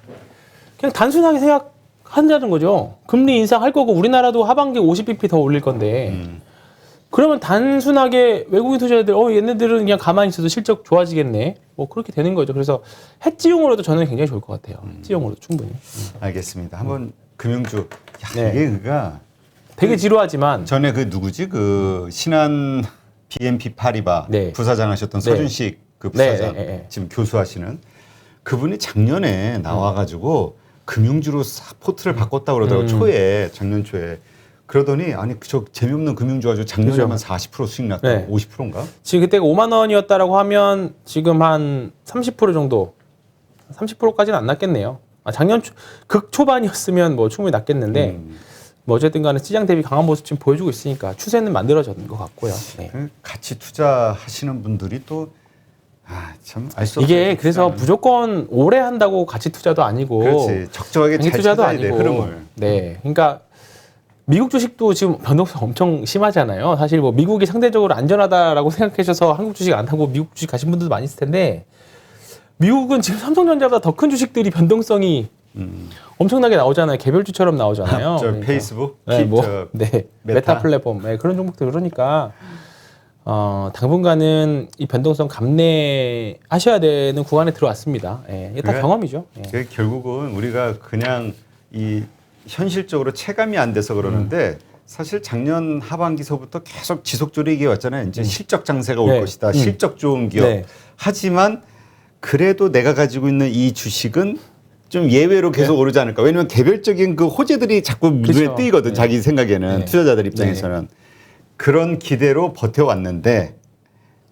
그냥 단순하게 생각한다는 거죠. 금리 인상할 거고 우리나라도 하반기 50bp 더 올릴 건데 그러면 단순하게 외국인 투자자들 얘네들은 그냥 가만히 있어도 실적 좋아지겠네. 뭐 그렇게 되는 거죠. 그래서 해지용으로도 저는 굉장히 좋을 것 같아요. 해지용으로도 충분히. 알겠습니다. 한번 금융주. 네. 이게 그가 되게 지루하지만 전에 그 누구지? 그 신한 BNP 파리바 네. 부사장 하셨던 네. 서준식 그 부사장 네. 지금 교수하시는 그분이 작년에 나와가지고 금융주로 싹 포트를 바꿨다고 그러더라고요. 작년 초에. 그러더니 아니 저 재미없는 금융주 가지고 작년에만 40% 수익 났다. 네. 50%인가? 지금 그때가 5만 원이었다라고 하면 지금 한 30% 정도 30%까지는 안 났겠네요. 작년 극초반이었으면 뭐 충분히 났겠는데 뭐 어쨌든 간에 시장 대비 강한 모습 지금 보여주고 있으니까 추세는 만들어졌는 것 같고요. 네. 같이 투자하시는 분들이 또 참 알 수 없어요. 이게 그래서 무조건 오래 한다고 가치 투자도 아니고 그렇지. 적정하게 잘 투자도 찾아야 돼, 아니고 흐름을. 네, 그러니까 미국 주식도 지금 변동성 엄청 심하잖아요. 사실 뭐 미국이 상대적으로 안전하다라고 생각하셔서 한국 주식 안 하고 미국 주식 가신 분들도 많이 있을 텐데 미국은 지금 삼성전자보다 더 큰 주식들이 변동성이 엄청나게 나오잖아요. 개별주처럼 나오잖아요. 저 그러니까. 페이스북, 네, 뭐, 저 네, 메타? 메타 플랫폼 네, 그런 종목들 그러니까 당분간은 이 변동성 감내하셔야 되는 구간에 들어왔습니다. 예, 이게 다 그래. 경험이죠. 예. 결국은 우리가 그냥 이 현실적으로 체감이 안 돼서 그러는데 사실 작년 하반기서부터 계속 지속적으로 얘기해 왔잖아요. 이제 실적 장세가 올 네. 것이다. 실적 좋은 기업. 네. 하지만 그래도 내가 가지고 있는 이 주식은 좀 예외로 계속 오르지 않을까. 왜냐하면 개별적인 그 호재들이 자꾸 눈에 그렇죠. 띄거든. 네. 자기 생각에는 네. 투자자들 입장에서는. 그런 기대로 버텨왔는데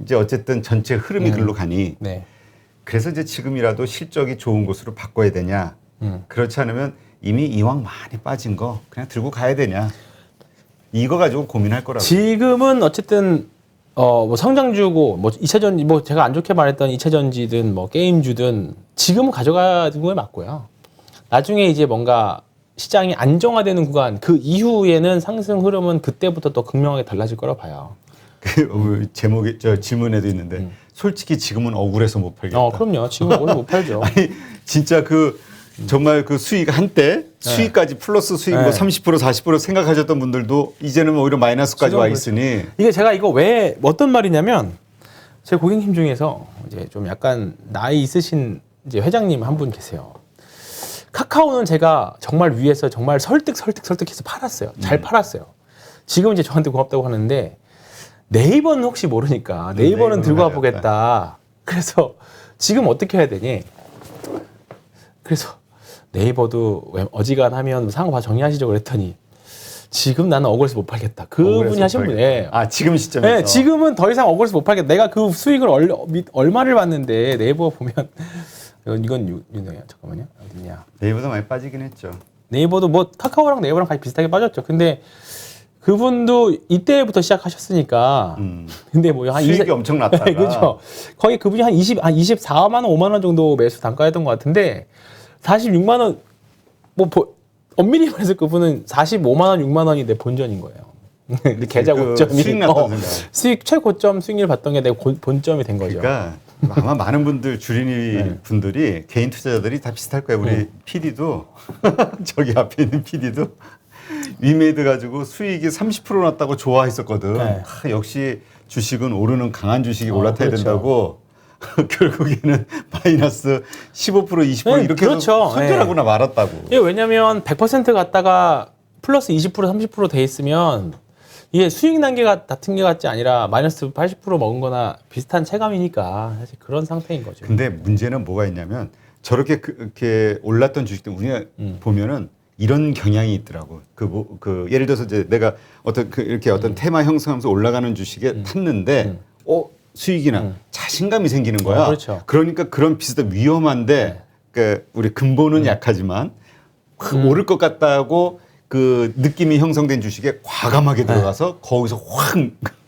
이제 어쨌든 전체 흐름이 글로 가니 네. 그래서 이제 지금이라도 실적이 좋은 곳으로 바꿔야 되냐. 그렇지 않으면 이미 이왕 많이 빠진 거 그냥 들고 가야 되냐. 이거 가지고 고민할 거라고. 지금은 어쨌든 뭐 성장주고 뭐 2차 전지 뭐 제가 안 좋게 말했던 2차 전지든 뭐 게임주든 지금은 가져가는 거에 맞고요. 나중에 이제 뭔가 시장이 안정화되는 구간 그 이후에는 상승 흐름은 그때부터 더 극명하게 달라질 거라 봐요. 그 제목에 저 질문에도 있는데 솔직히 지금은 억울해서 못 팔겠다. 그럼요. 지금 오늘 못 팔죠. 아니 진짜 그 정말 그 수익 한때 수익까지 플러스 수익 뭐 네. 30% 40% 생각하셨던 분들도 이제는 오히려 마이너스까지 지금 와 그렇죠. 있으니 이게 제가 이거 왜 어떤 말이냐면 제 고객님 중에서 이제 좀 약간 나이 있으신 이제 회장님 한 분 계세요. 카카오는 제가 정말 위에서 정말 설득해서 팔았어요. 잘 팔았어요. 지금 이제 저한테 고맙다고 하는데 네이버는 혹시 모르니까 네이버는 들고 와 보겠다. 그래서 지금 어떻게 해야 되니? 그래서 네이버도 어지간하면 상황 봐 정리하시죠 그랬더니 지금 나는 억울해서 못 팔겠다. 그분이 하신 분이에요. 아 지금 시점에서. 네, 지금은 더 이상 억울해서 못 팔겠다. 내가 그 수익을 얼마를 받는데 네이버 보면 이건 윤영이야. 잠깐만요. 어디냐? 네이버도 많이 빠지긴 했죠. 네이버도 뭐 카카오랑 네이버랑 같이 비슷하게 빠졌죠. 근데 그분도 이때부터 시작하셨으니까. 근데 뭐 한 수익이 엄청 났다가. 그렇죠. 거의 그분이 한 24만 원, 5만 원 정도 매수 단가였던 것 같은데 46만 원 뭐 엄밀히 말해서 그분은 45만 원, 6만 원이 내 본전인 거예요. 근데 계좌 그 고점이 수익 났던 생각. 수익 최고점 수익률 봤던 게 내 본점이 된 거죠. 그러니까 아마 많은 분들 주린이 분들이 개인 투자자들이 다 비슷할 거예요. 우리 PD도 저기 앞에 있는 PD도 위메이드 가지고 수익이 30% 났다고 좋아했었거든. 네. 역시 주식은 오르는 강한 주식이 올라타야 그렇죠. 된다고. 결국에는 마이너스 15% 20% 네, 이렇게 그렇죠. 해서 손절하거나 말았다고. 이게 왜냐면 100% 갔다가 플러스 20% 30% 돼 있으면 이게 수익 단계가 같은 게 같지 아니라 마이너스 80% 먹은 거나 비슷한 체감이니까 사실 그런 상태인 거죠. 근데 문제는 뭐가 있냐면 저렇게 그렇게 올랐던 주식들 우리가 보면은 이런 경향이 있더라고. 그 예를 들어서 이제 내가 어떤 이렇게 어떤 테마 형성하면서 올라가는 주식에 탔는데 수익이나 자신감이 생기는 거야. 그렇죠. 그러니까 그런 비슷한 위험한데 그 우리 근본은 약하지만 오를 것 같다고 그 느낌이 형성된 주식에 과감하게 들어가서 거기서 확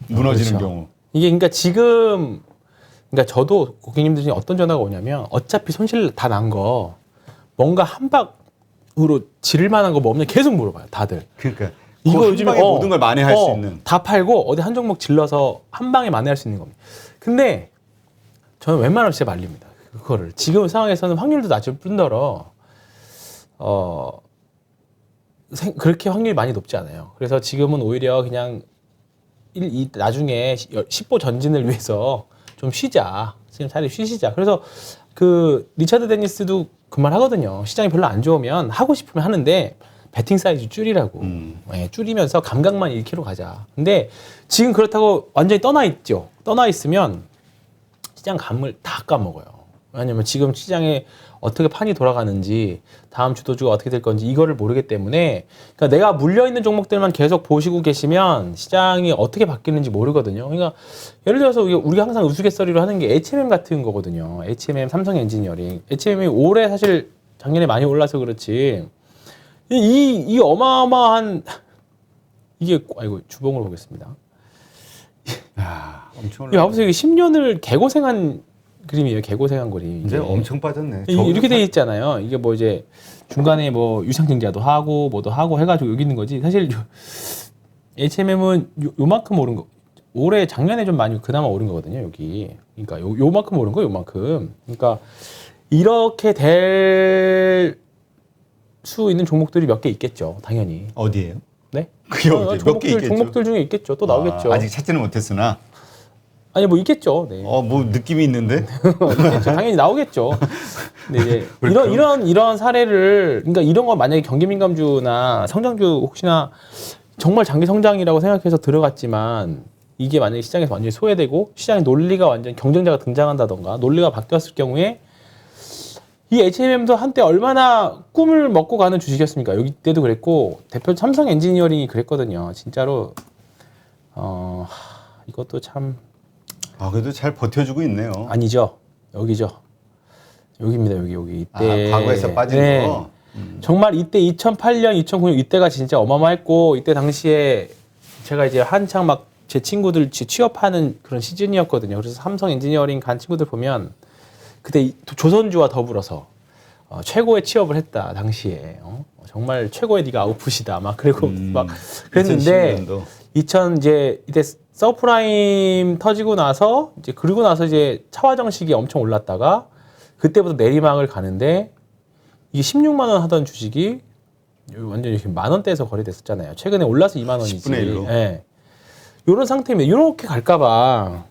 무너지는 그렇죠. 경우. 이게 그러니까 지금 그러니까 저도 고객님들 중에 어떤 전화가 오냐면 어차피 손실 다 난 거 뭔가 한 방으로 지를 만한 거 뭐 없냐 계속 물어봐요. 다들. 그러니까 이거 그 요즘에 한 방에 모든 걸 만회할 수 있는. 다 팔고 어디 한 종목 질러서 한 방에 만회할 수 있는 겁니다. 근데 저는 웬만하면 진짜 말립니다. 그거를 지금 상황에서는 확률도 낮을 뿐더러 그렇게 확률이 많이 높지 않아요. 그래서 지금은 오히려 그냥 나중에 10보 전진을 위해서 좀 쉬자. 지금 차라리 쉬시자. 그래서 그 리차드 데니스도 그 말 하거든요. 시장이 별로 안 좋으면 하고 싶으면 하는데 배팅 사이즈 줄이라고. 네, 줄이면서 감각만 1kg 가자. 근데 지금 그렇다고 완전히 떠나 있죠. 떠나 있으면 시장 감을 다 까먹어요. 왜냐면 지금 시장에 어떻게 판이 돌아가는지 다음 주도주가 어떻게 될 건지 이거를 모르기 때문에 그러니까 내가 물려있는 종목들만 계속 보시고 계시면 시장이 어떻게 바뀌는지 모르거든요. 그러니까 예를 들어서 우리가 항상 우스갯소리로 하는 게 H&M 같은 거거든요. H&M 삼성 엔지니어링. H&M이 올해 사실 작년에 많이 올라서 그렇지 이 어마어마한 이게 아이고 주봉으로 보겠습니다. 엄청 이 아버지 이게 10년을 개고생한 그림이에요. 개고생한 그림. 이제 엄청 빠졌네. 이렇게 돼 있잖아요. 이게 뭐 이제 중간에 뭐 유상증자도 하고 뭐도 하고 해가지고 여기 있는 거지. 사실 HMM은 요만큼 오른 거. 올해 작년에 좀 많이 그나마 오른 거거든요. 여기. 그러니까 요만큼 오른 거 요만큼. 그러니까 이렇게 될 수 있는 종목들이 몇 개 있겠죠. 당연히. 어디예요? 네? 그게 어디? 몇 개 있겠죠? 종목들 중에 있겠죠. 또 나오겠죠. 아직 찾지는 못했으나. 아니 뭐 있겠죠. 네. 뭐 느낌이 있는데. 있겠죠. 당연히 나오겠죠. 근데 이제 이런 사례를 그러니까 이런 거 만약에 경기민감주나 성장주 혹시나 정말 장기 성장이라고 생각해서 들어갔지만 이게 만약에 시장에서 완전히 소외되고 시장의 논리가 완전 경쟁자가 등장한다던가 논리가 바뀌었을 경우에 이 HMM도 한때 얼마나 꿈을 먹고 가는 주식이었습니까? 여기 때도 그랬고 대표 삼성 엔지니어링이 그랬거든요. 진짜로 이것도 참 그래도 잘 버텨주고 있네요. 아니죠. 여기죠. 여기입니다. 여기 이때 과거에서 빠진 거. 정말 이때 2008년, 2009년 이때가 진짜 어마어마했고 이때 당시에 제가 이제 한창 막 제 친구들 취업하는 그런 시즌이었거든요. 그래서 삼성 엔지니어링 간 친구들 보면 그때 조선주와 더불어서 최고의 취업을 했다 당시에 정말 최고의 네가 아웃풋이다 막 그리고 막 그랬는데 2000 이제 이때 서프라임 터지고 나서 이제 그리고 나서 이제 차화 정식이 엄청 올랐다가 그때부터 내리막을 가는데 이게 16만 원 하던 주식이 완전히 이렇게 만 원대에서 거래됐었잖아요. 최근에 올라서 2만 원이지. 10분의 1로. 예. 이런 상태입니다. 이렇게 갈까봐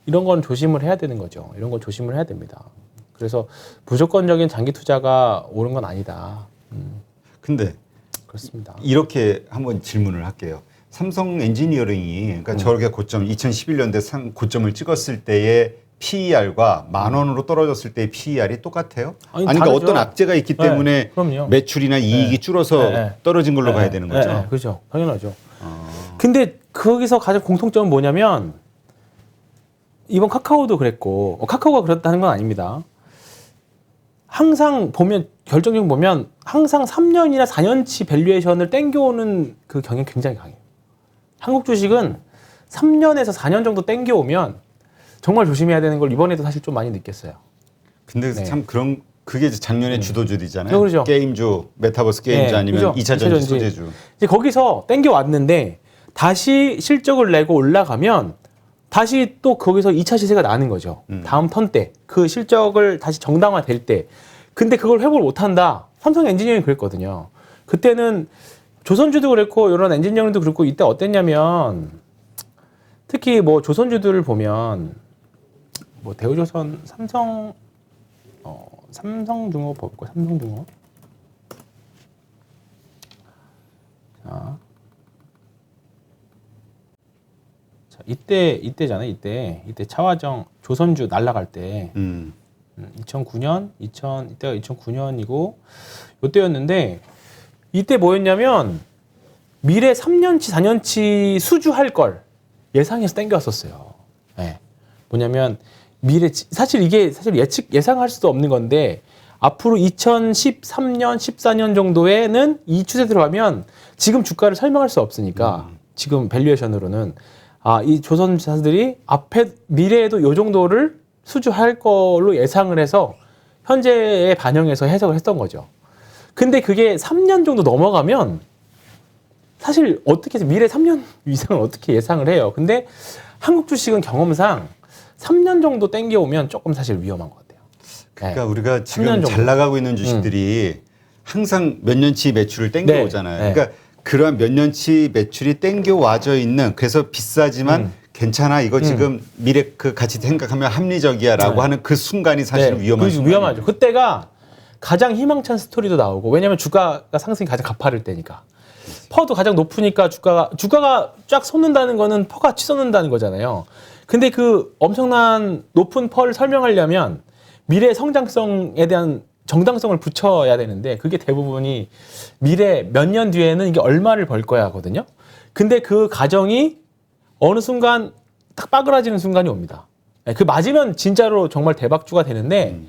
이런 건 조심을 해야 되는 거죠. 이런 건 조심을 해야 됩니다. 그래서 무조건적인 장기 투자가 옳은 건 아니다. 근데 그렇습니다. 이렇게 한번 질문을 할게요. 삼성 엔지니어링이 그러니까 저렇게 고점 2011년대 고점을 찍었을 때의 PER과 만 원으로 떨어졌을 때의 PER이 똑같아요? 아니 그러니까 다르죠. 어떤 악재가 있기 때문에 그럼요. 매출이나 이익이 줄어서 떨어진 걸로 봐야 되는 거죠? 그렇죠. 당연하죠. 근데 거기서 가장 공통점은 뭐냐면 이번 카카오도 그랬고 카카오가 그렇다는 건 아닙니다. 항상 보면 결정적 보면 항상 3년이나 4년치 밸류에이션을 땡겨오는 그 경향이 굉장히 강해요. 한국 주식은 3년에서 4년 정도 땡겨오면 정말 조심해야 되는 걸 이번에도 사실 좀 많이 느꼈어요. 근데 참 그게 작년에 주도주들이잖아요. 그렇죠. 게임주, 메타버스 게임주 아니면 그렇죠. 2차 전지 소재주. 이제 거기서 땡겨왔는데 다시 실적을 내고 올라가면 다시 또 거기서 2차 시세가 나는 거죠. 다음 턴 때 그 실적을 다시 정당화될 때. 근데 그걸 회복을 못한다. 삼성 엔지니어링이 그랬거든요. 그때는 조선주도 그랬고 이런 엔지니어링도 그랬고 이때 어땠냐면 특히 뭐 조선주들을 보면 뭐 대우조선, 삼성중업 볼까? 삼성중업. 자, 이때잖아요. 이때 차화정 조선주 날라갈 때 2009년, 이때가 2009년이고 이때였는데 이때 뭐였냐면 미래 3년치, 4년치 수주할 걸 예상해서 땡겨왔었어요. 네. 뭐냐면 사실 이게 예상할 수도 없는 건데 앞으로 2013년, 14년 정도에는 이 추세 들어가면 지금 주가를 설명할 수 없으니까 지금 밸류에이션으로는 이 조선사들이 앞에 미래에도 이 정도를 수주할 걸로 예상을 해서 현재에 반영해서 해석을 했던 거죠. 근데 그게 3년 정도 넘어가면 사실 어떻게 해서 미래 3년 이상을 어떻게 예상을 해요. 근데 한국 주식은 경험상 3년 정도 땡겨오면 조금 사실 위험한 것 같아요. 그러니까 우리가 지금 잘 나가고 있는 주식들이 항상 몇 년치 매출을 땡겨오잖아요. 그러니까 그러한 몇 년치 매출이 땡겨와져 있는 그래서 비싸지만 괜찮아 이거 지금 미래 그 가치 생각하면 합리적이야라고 하는 그 순간이 사실은 위험한 순간이에요. 위험하죠. 그때가 가장 희망찬 스토리도 나오고 왜냐하면 주가가 상승이 가장 가파를 때니까 퍼도 가장 높으니까 주가가 쫙 솟는다는 거는 퍼가 치솟는다는 거잖아요. 근데 그 엄청난 높은 퍼를 설명하려면 미래 성장성에 대한 정당성을 붙여야 되는데 그게 대부분이 미래 몇 년 뒤에는 이게 얼마를 벌 거야 하거든요. 근데 그 가정이 어느 순간 딱 빠그라지는 순간이 옵니다. 그 맞으면 진짜로 정말 대박주가 되는데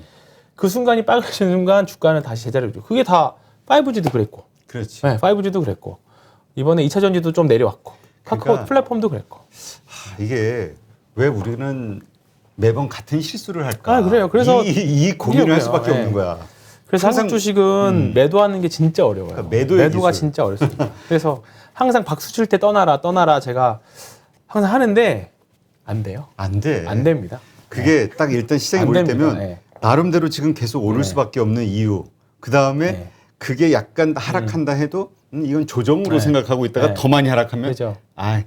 그 순간이 빠그라지는 순간 주가는 다시 제자리를 줘. 그게 다 5G도 그랬고. 그렇지. 네, 5G도 그랬고. 이번에 2차 전지도 좀 내려왔고. 카카오 그러니까 플랫폼도 그랬고. 이게 왜 우리는 매번 같은 실수를 할까? 아, 그래요. 그래서 이 고민을 할 그래요. 수밖에 네. 없는 거야. 그래서 항상- 한국 주식은 매도하는 게 진짜 어려워요. 그러니까 매도의 매도가 기술. 진짜 어렵습니다. 그래서 항상 박수 칠 때 떠나라 제가 항상 하는데 안 돼요. 안 돼. 안 됩니다. 그게 딱 일단 시장이 안 오를 됩니다. 때면 네. 나름대로 지금 계속 오를 네. 수밖에 없는 이유. 그 다음에 네. 그게 약간 하락한다 해도 이건 조정으로 네. 생각하고 있다가 네. 더 많이 하락하면 그죠. 아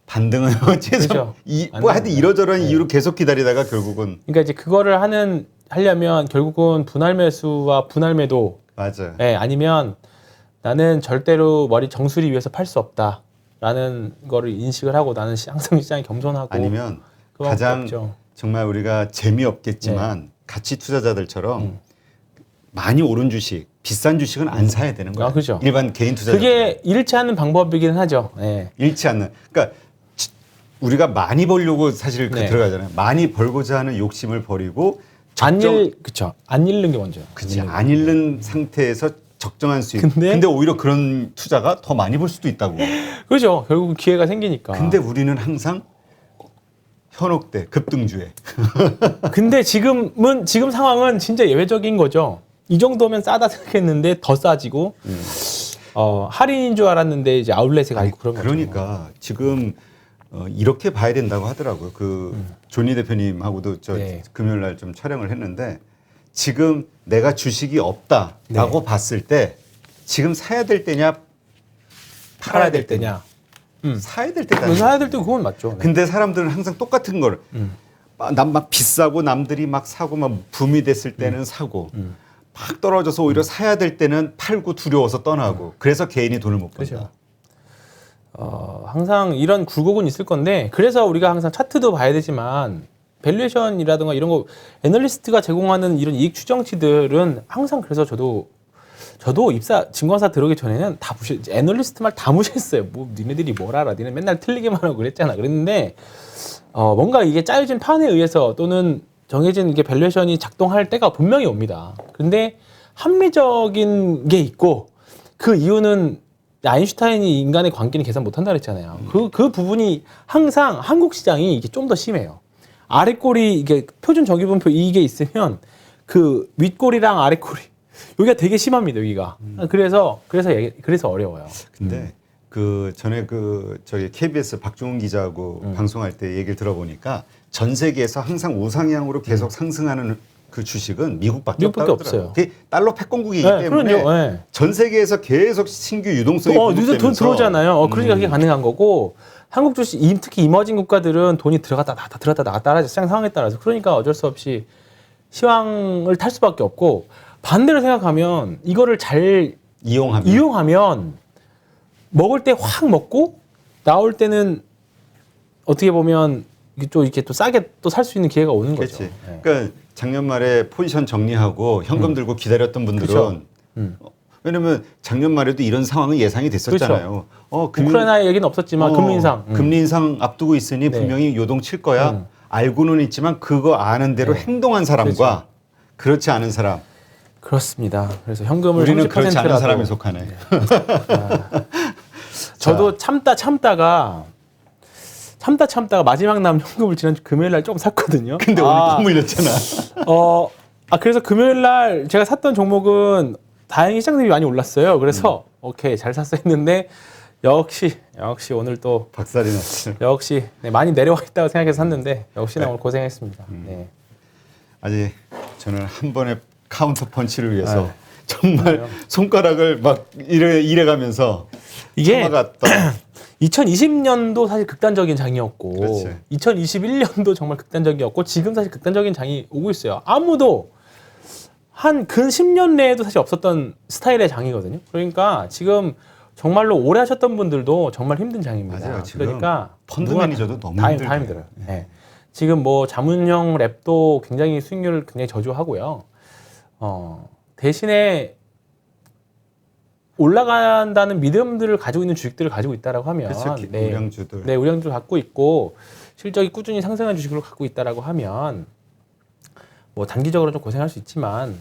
반등은 어째서 그죠. 안 뭐 하여튼 됩니다. 이러저러한 네. 이유로 계속 기다리다가 결국은 그러니까 이제 그거를 하려면 결국은 분할 매수와 분할 매도, 맞아. 아니면 나는 절대로 머리 정수리 위해서 팔 수 없다라는 거를 인식을 하고 나는 항상 시장에 겸손하고 아니면 그거밖에 가장 없죠. 정말 우리가 재미없겠지만 가치 투자자들처럼 많이 오른 주식, 비싼 주식은 안 사야 되는 거야. 아, 그죠. 일반 개인 투자자. 그게 잃지 않는 방법이긴 하죠. 네. 잃지 않는. 그러니까 우리가 많이 벌려고 사실 네. 들어가잖아요. 많이 벌고자 하는 욕심을 버리고 그쵸. 안 잃는 게 먼저요. 그치, 안 잃는 상태에서 적정한 수익. 근데- 근데 오히려 그런 투자가 더 많이 벌 수도 있다고. 그죠. 결국 기회가 생기니까. 근데 우리는 항상 현혹돼 급등주에. 근데 지금 상황은 진짜 예외적인 거죠. 이 정도면 싸다 생각했는데 더 싸지고 할인인 줄 알았는데 이제 아울렛에 가 있고 그런 거죠. 그러니까 지금 이렇게 봐야 된다고 하더라고요. 조니 대표님하고도 저 네. 금요일 날 좀 촬영을 했는데 지금 내가 주식이 없다라고 봤을 때 지금 사야 될 때냐 팔아야 될 때냐. 사야 될 때다. 사야 될 때 그건 맞죠. 네. 근데 사람들은 항상 똑같은 걸. 남 막 비싸고 남들이 막 사고 막 붐이 됐을 때는 사고 막 떨어져서 오히려 사야 될 때는 팔고 두려워서 떠나고 그래서 개인이 돈을 못 번다. 그죠. 항상 이런 굴곡은 있을 건데 그래서 우리가 항상 차트도 봐야 되지만 밸류에이션이라든가 이런 거 애널리스트가 제공하는 이런 이익 추정치들은 항상 그래서 저도 증권사 들어오기 전에는 다 애널리스트 말 다 무시했어요. 뭐 니네들이 뭘 알아? 니네 맨날 틀리기만 하고 그랬잖아. 그랬는데 뭔가 이게 짜여진 판에 의해서 또는 정해진 이게 밸류에이션이 작동할 때가 분명히 옵니다. 근데 합리적인 게 있고 그 이유는 아인슈타인이 인간의 관계는 계산 못한다 그랬잖아요. 그 부분이 항상 한국 시장이 이게 좀 더 심해요. 아랫꼬리 이게 표준 정기분표 이게 있으면 그 윗꼬리랑 아랫꼬리 여기가 되게 심합니다. 여기가. 그래서 어려워요. 근데 그 전에 저기 KBS 박종훈 기자하고 방송할 때 얘기를 들어보니까 전 세계에서 항상 우상향으로 계속 상승하는 그 주식은 미국밖에 미국밖에 없다고 없어요. 그게 달러 패권국이기 네, 때문에 그럼요. 네. 전 세계에서 계속 신규 유동성이 요새 돈 공급되면서 들어오잖아요. 그러니까 그게 가능한 거고 한국 주식 특히 이머징 국가들은 돈이 들어갔다 나갔다 하죠. 시장 상황에 따라서. 그러니까 어쩔 수 없이 시황을 탈 수밖에 없고 반대로 생각하면 이거를 잘 이용하면 먹을 때 확 먹고 나올 때는 어떻게 보면 이렇게 또 싸게 또 살 수 있는 기회가 오는 거죠. 그렇지. 네. 그러니까 작년 말에 포지션 정리하고 현금 들고 기다렸던 분들은 그쵸. 왜냐면 작년 말에도 이런 상황은 예상이 됐었잖아요. 우크라이나 얘기는 없었지만 금리 인상. 금리 인상 앞두고 있으니 네. 분명히 요동 칠 거야. 알고는 있지만 그거 아는 대로 네. 행동한 사람과 그렇지 않은 사람. 그렇습니다. 그래서 현금을 우리는 30%라도 그렇지 않은 사람에 속하네. 저도 참다가 마지막 남은 현금을 지난주 금요일 날 조금 샀거든요. 근데 오늘 또 물렸잖아. 그래서 금요일 날 제가 샀던 종목은 다행히 시장 대비 많이 올랐어요. 그래서 오케이 잘 샀어 했는데 역시 오늘 또 박살이 났어. 역시 많이 내려와 있다고 생각해서 샀는데 역시나 오늘 고생했습니다. 네. 아직 저는 한 번의 카운터 펀치를 위해서 정말 손가락을 막 이래가면서 이게 참아갔다. 2020년도 사실 극단적인 장이었고 그렇지. 2021년도 정말 극단적이었고 지금 사실 극단적인 장이 오고 있어요. 아무도 한 근 10년 내에도 사실 없었던 스타일의 장이거든요. 그러니까 지금 정말로 오래 하셨던 분들도 정말 힘든 장입니다. 맞아요. 지금 그러니까 펀드 누가 매니저도 너무 다 힘들어요. 힘들어요. 네. 지금 뭐 자문형 랩도 굉장히 수익률을 굉장히 저조하고요. 대신에 올라간다는 믿음들을 가지고 있는 주식들을 가지고 있다라고 하면 그렇죠. 우량주들. 네, 우량주를 갖고 있고 실적이 꾸준히 상승한 주식을 갖고 있다라고 하면 뭐 단기적으로 좀 고생할 수 있지만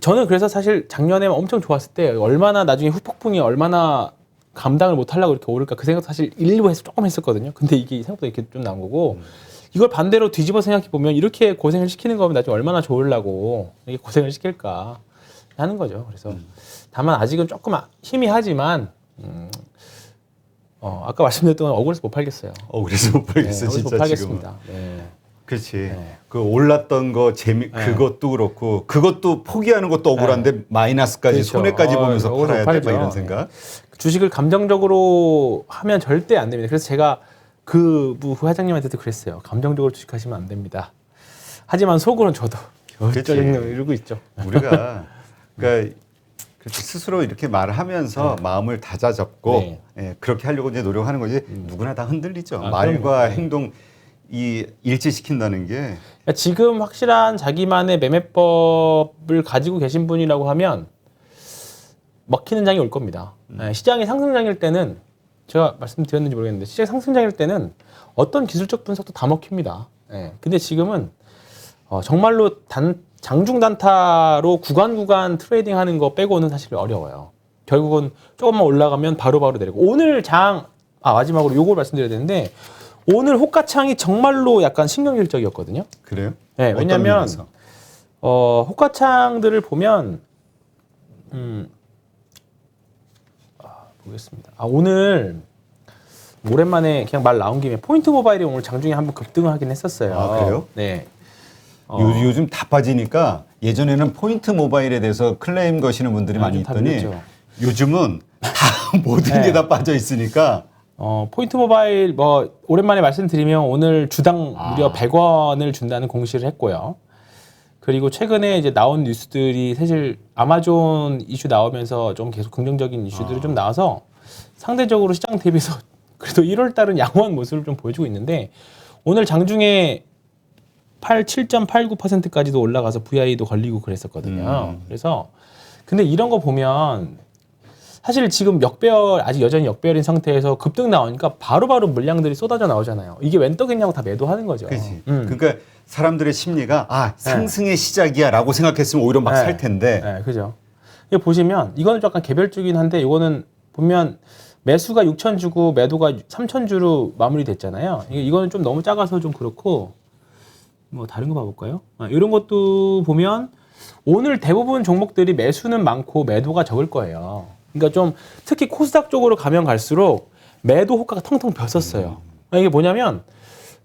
저는 그래서 사실 작년에 엄청 좋았을 때 얼마나 나중에 후폭풍이 얼마나 감당을 못 하려고 이렇게 오를까 그 생각도 사실 일부 해서 조금 했었거든요. 근데 이게 생각보다 이렇게 좀 나온 거고 이걸 반대로 뒤집어 생각해 보면 이렇게 고생을 시키는 거면 나중에 얼마나 좋으려고 이렇게 고생을 시킬까 하는 거죠. 그래서 다만 아직은 조금 희미하지만 아까 말씀드렸던 건 억울해서 못 팔겠어요. 그래서 못 팔겠어 억울해서 진짜 못 지금. 팔겠습니다. 네. 그렇지. 네. 그 올랐던 거 그것도 그렇고 그것도 포기하는 것도 억울한데 마이너스까지 그렇죠. 손해까지 보면서 억울해서 팔아야 돼. 막 팔죠. 이런 생각. 주식을 감정적으로 하면 절대 안 됩니다. 그래서 제가 그 부회장님한테도 그랬어요. 감정적으로 주식하시면 안 됩니다. 하지만 속으로는 저도 결정을 이루고 있죠. 우리가 그러니까 그렇게 스스로 이렇게 말을 하면서 마음을 다잡고 네. 예, 그렇게 하려고 이제 노력하는 거지. 누구나 다 흔들리죠. 아, 말과 그럼요. 네. 행동 이 일치시킨다는 게 그러니까 지금 확실한 자기만의 매매법을 가지고 계신 분이라고 하면 먹히는 장이 올 겁니다. 시장이 상승장일 때는 제가 말씀드렸는지 모르겠는데 시장 상승장일 때는 어떤 기술적 분석도 다 먹힙니다. 근데 지금은 정말로 장중 단타로 구간 트레이딩 하는 거 빼고는 사실 어려워요. 결국은 조금만 올라가면 바로바로 내리고 오늘 마지막으로 요걸 말씀드려야 되는데 오늘 호가창이 정말로 약간 신경질적이었거든요. 그래요? 네, 어떤 왜냐면 면에서? 호가창들을 보면 보겠습니다. 오늘 오랜만에 그냥 말 나온 김에 포인트 모바일이 오늘 장중에 한번 급등을 하긴 했었어요. 아, 그래요? 네. 요즘 다 빠지니까 예전에는 포인트 모바일에 대해서 클레임 거시는 분들이 많이 다 있더니 밀렸죠. 요즘은 다 모든 게 네. 다 빠져 있으니까 포인트 모바일 오랜만에 말씀드리면 오늘 주당 무려 100원을 준다는 공시를 했고요. 그리고 최근에 이제 나온 뉴스들이 사실 아마존 이슈 나오면서 좀 계속 긍정적인 이슈들이 좀 나와서 상대적으로 시장 대비해서 그래도 1월 달은 양호한 모습을 좀 보여주고 있는데 오늘 장중에 7.89%까지도 올라가서 VI도 걸리고 그랬었거든요. 그래서 근데 이런 거 보면 사실 지금 아직 여전히 역배열인 상태에서 급등 나오니까 바로바로 물량들이 쏟아져 나오잖아요. 이게 웬 떡이냐고 다 매도하는 거죠. 그렇지. 그러니까 사람들의 심리가 상승의 시작이야라고 생각했으면 오히려 막 네. 살 텐데. 네, 그죠. 이거 보시면 이거는 약간 개별주긴 한데 이거는 보면 매수가 6천 주고 매도가 3천 주로 마무리됐잖아요. 이거는 좀 너무 작아서 좀 그렇고 뭐 다른 거 봐볼까요? 이런 것도 보면 오늘 대부분 종목들이 매수는 많고 매도가 적을 거예요. 그러니까 좀 특히 코스닥 쪽으로 가면 갈수록 매도 호가가 텅텅 비었었어요. 이게 뭐냐면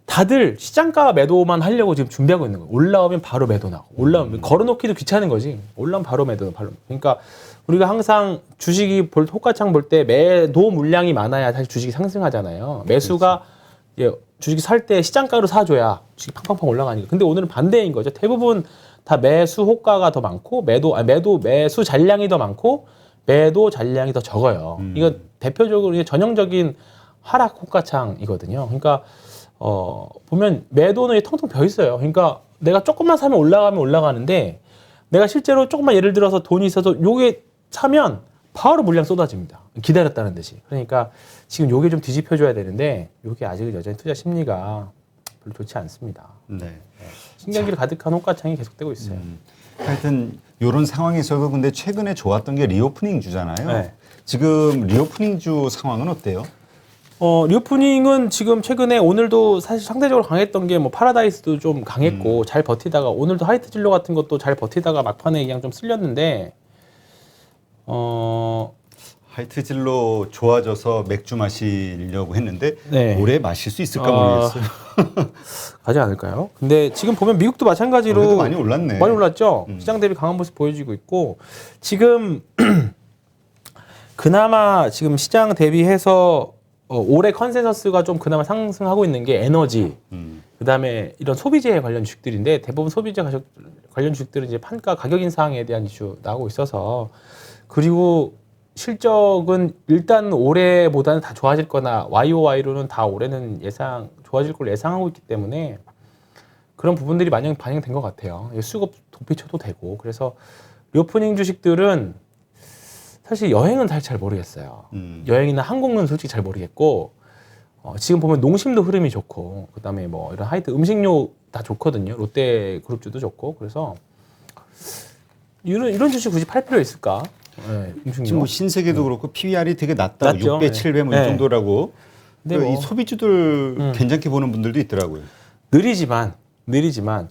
다들 시장가 매도만 하려고 지금 준비하고 있는 거예요. 올라오면 바로 매도 나고 올라오면 걸어놓기도 귀찮은 거지. 올라오면 바로 매도. 그러니까 우리가 항상 주식이 호가창 볼 때 매도 물량이 많아야 사실 주식이 상승하잖아요. 매수가 주식이 살 때 시장가로 사줘야 주식이 팡팡팡 올라가니까. 근데 오늘은 반대인 거죠. 대부분 다 매수 호가가 더 많고 매수 잔량이 더 많고 매도 잔량이 더 적어요. 이거 대표적으로 이게 전형적인 하락 호가창이거든요. 그러니까 보면 매도는 텅텅 벼 있어요. 그러니까 내가 조금만 사면 올라가면 올라가는데 내가 실제로 조금만 예를 들어서 돈이 있어서 요게 사면 바로 물량 쏟아집니다. 기다렸다는 듯이. 그러니까 지금 요게 좀 뒤집혀줘야 되는데 요게 아직은 여전히 투자 심리가 별로 좋지 않습니다. 네. 신경질 가득한 호가창이 계속되고 있어요. 하여튼 이런 상황에서도 근데 최근에 좋았던 게 리오프닝 주잖아요. 네. 지금 리오프닝 주 상황은 어때요? 리오프닝은 지금 최근에 오늘도 사실 상대적으로 강했던 게 뭐 파라다이스도 좀 강했고 잘 버티다가 오늘도 하이트 진로 같은 것도 잘 버티다가 막판에 그냥 좀 쓸렸는데 하이트 진로 좋아져서 맥주 마시려고 했는데 네. 올해 마실 수 있을까 모르겠어요. 가지 않을까요? 근데 지금 보면 미국도 마찬가지로 그래도 많이 올랐네. 많이 올랐죠. 시장 대비 강한 모습 보여지고 있고 지금 그나마 지금 시장 대비해서 올해 컨센서스가 좀 그나마 상승하고 있는 게 에너지, 그다음에 이런 소비재 관련 주식들인데 대부분 소비재 관련 주식들은 이제 판가 가격 인상에 대한 이슈 나오고 있어서 그리고 실적은 일단 올해보다는 다 좋아질 거나 YOY로는 다 올해는 좋아질 걸 예상하고 있기 때문에 그런 부분들이 반영된 것 같아요. 수급 도피쳐도 되고 그래서 리오프닝 주식들은 사실 여행은 잘 모르겠어요. 여행이나 항공은 솔직히 잘 모르겠고 지금 보면 농심도 흐름이 좋고 그다음에 뭐 이런 하이트 음식료 다 좋거든요. 롯데 그룹주도 좋고 그래서 이런 주식 굳이 팔 필요 있을까? 네, 지금 뭐 신세계도 그렇고 PBR이 되게 낮다. 낮죠. 6배, 7배 뭐 이 네. 정도라고. 근데 이 소비주들 괜찮게 보는 분들도 있더라고요. 느리지만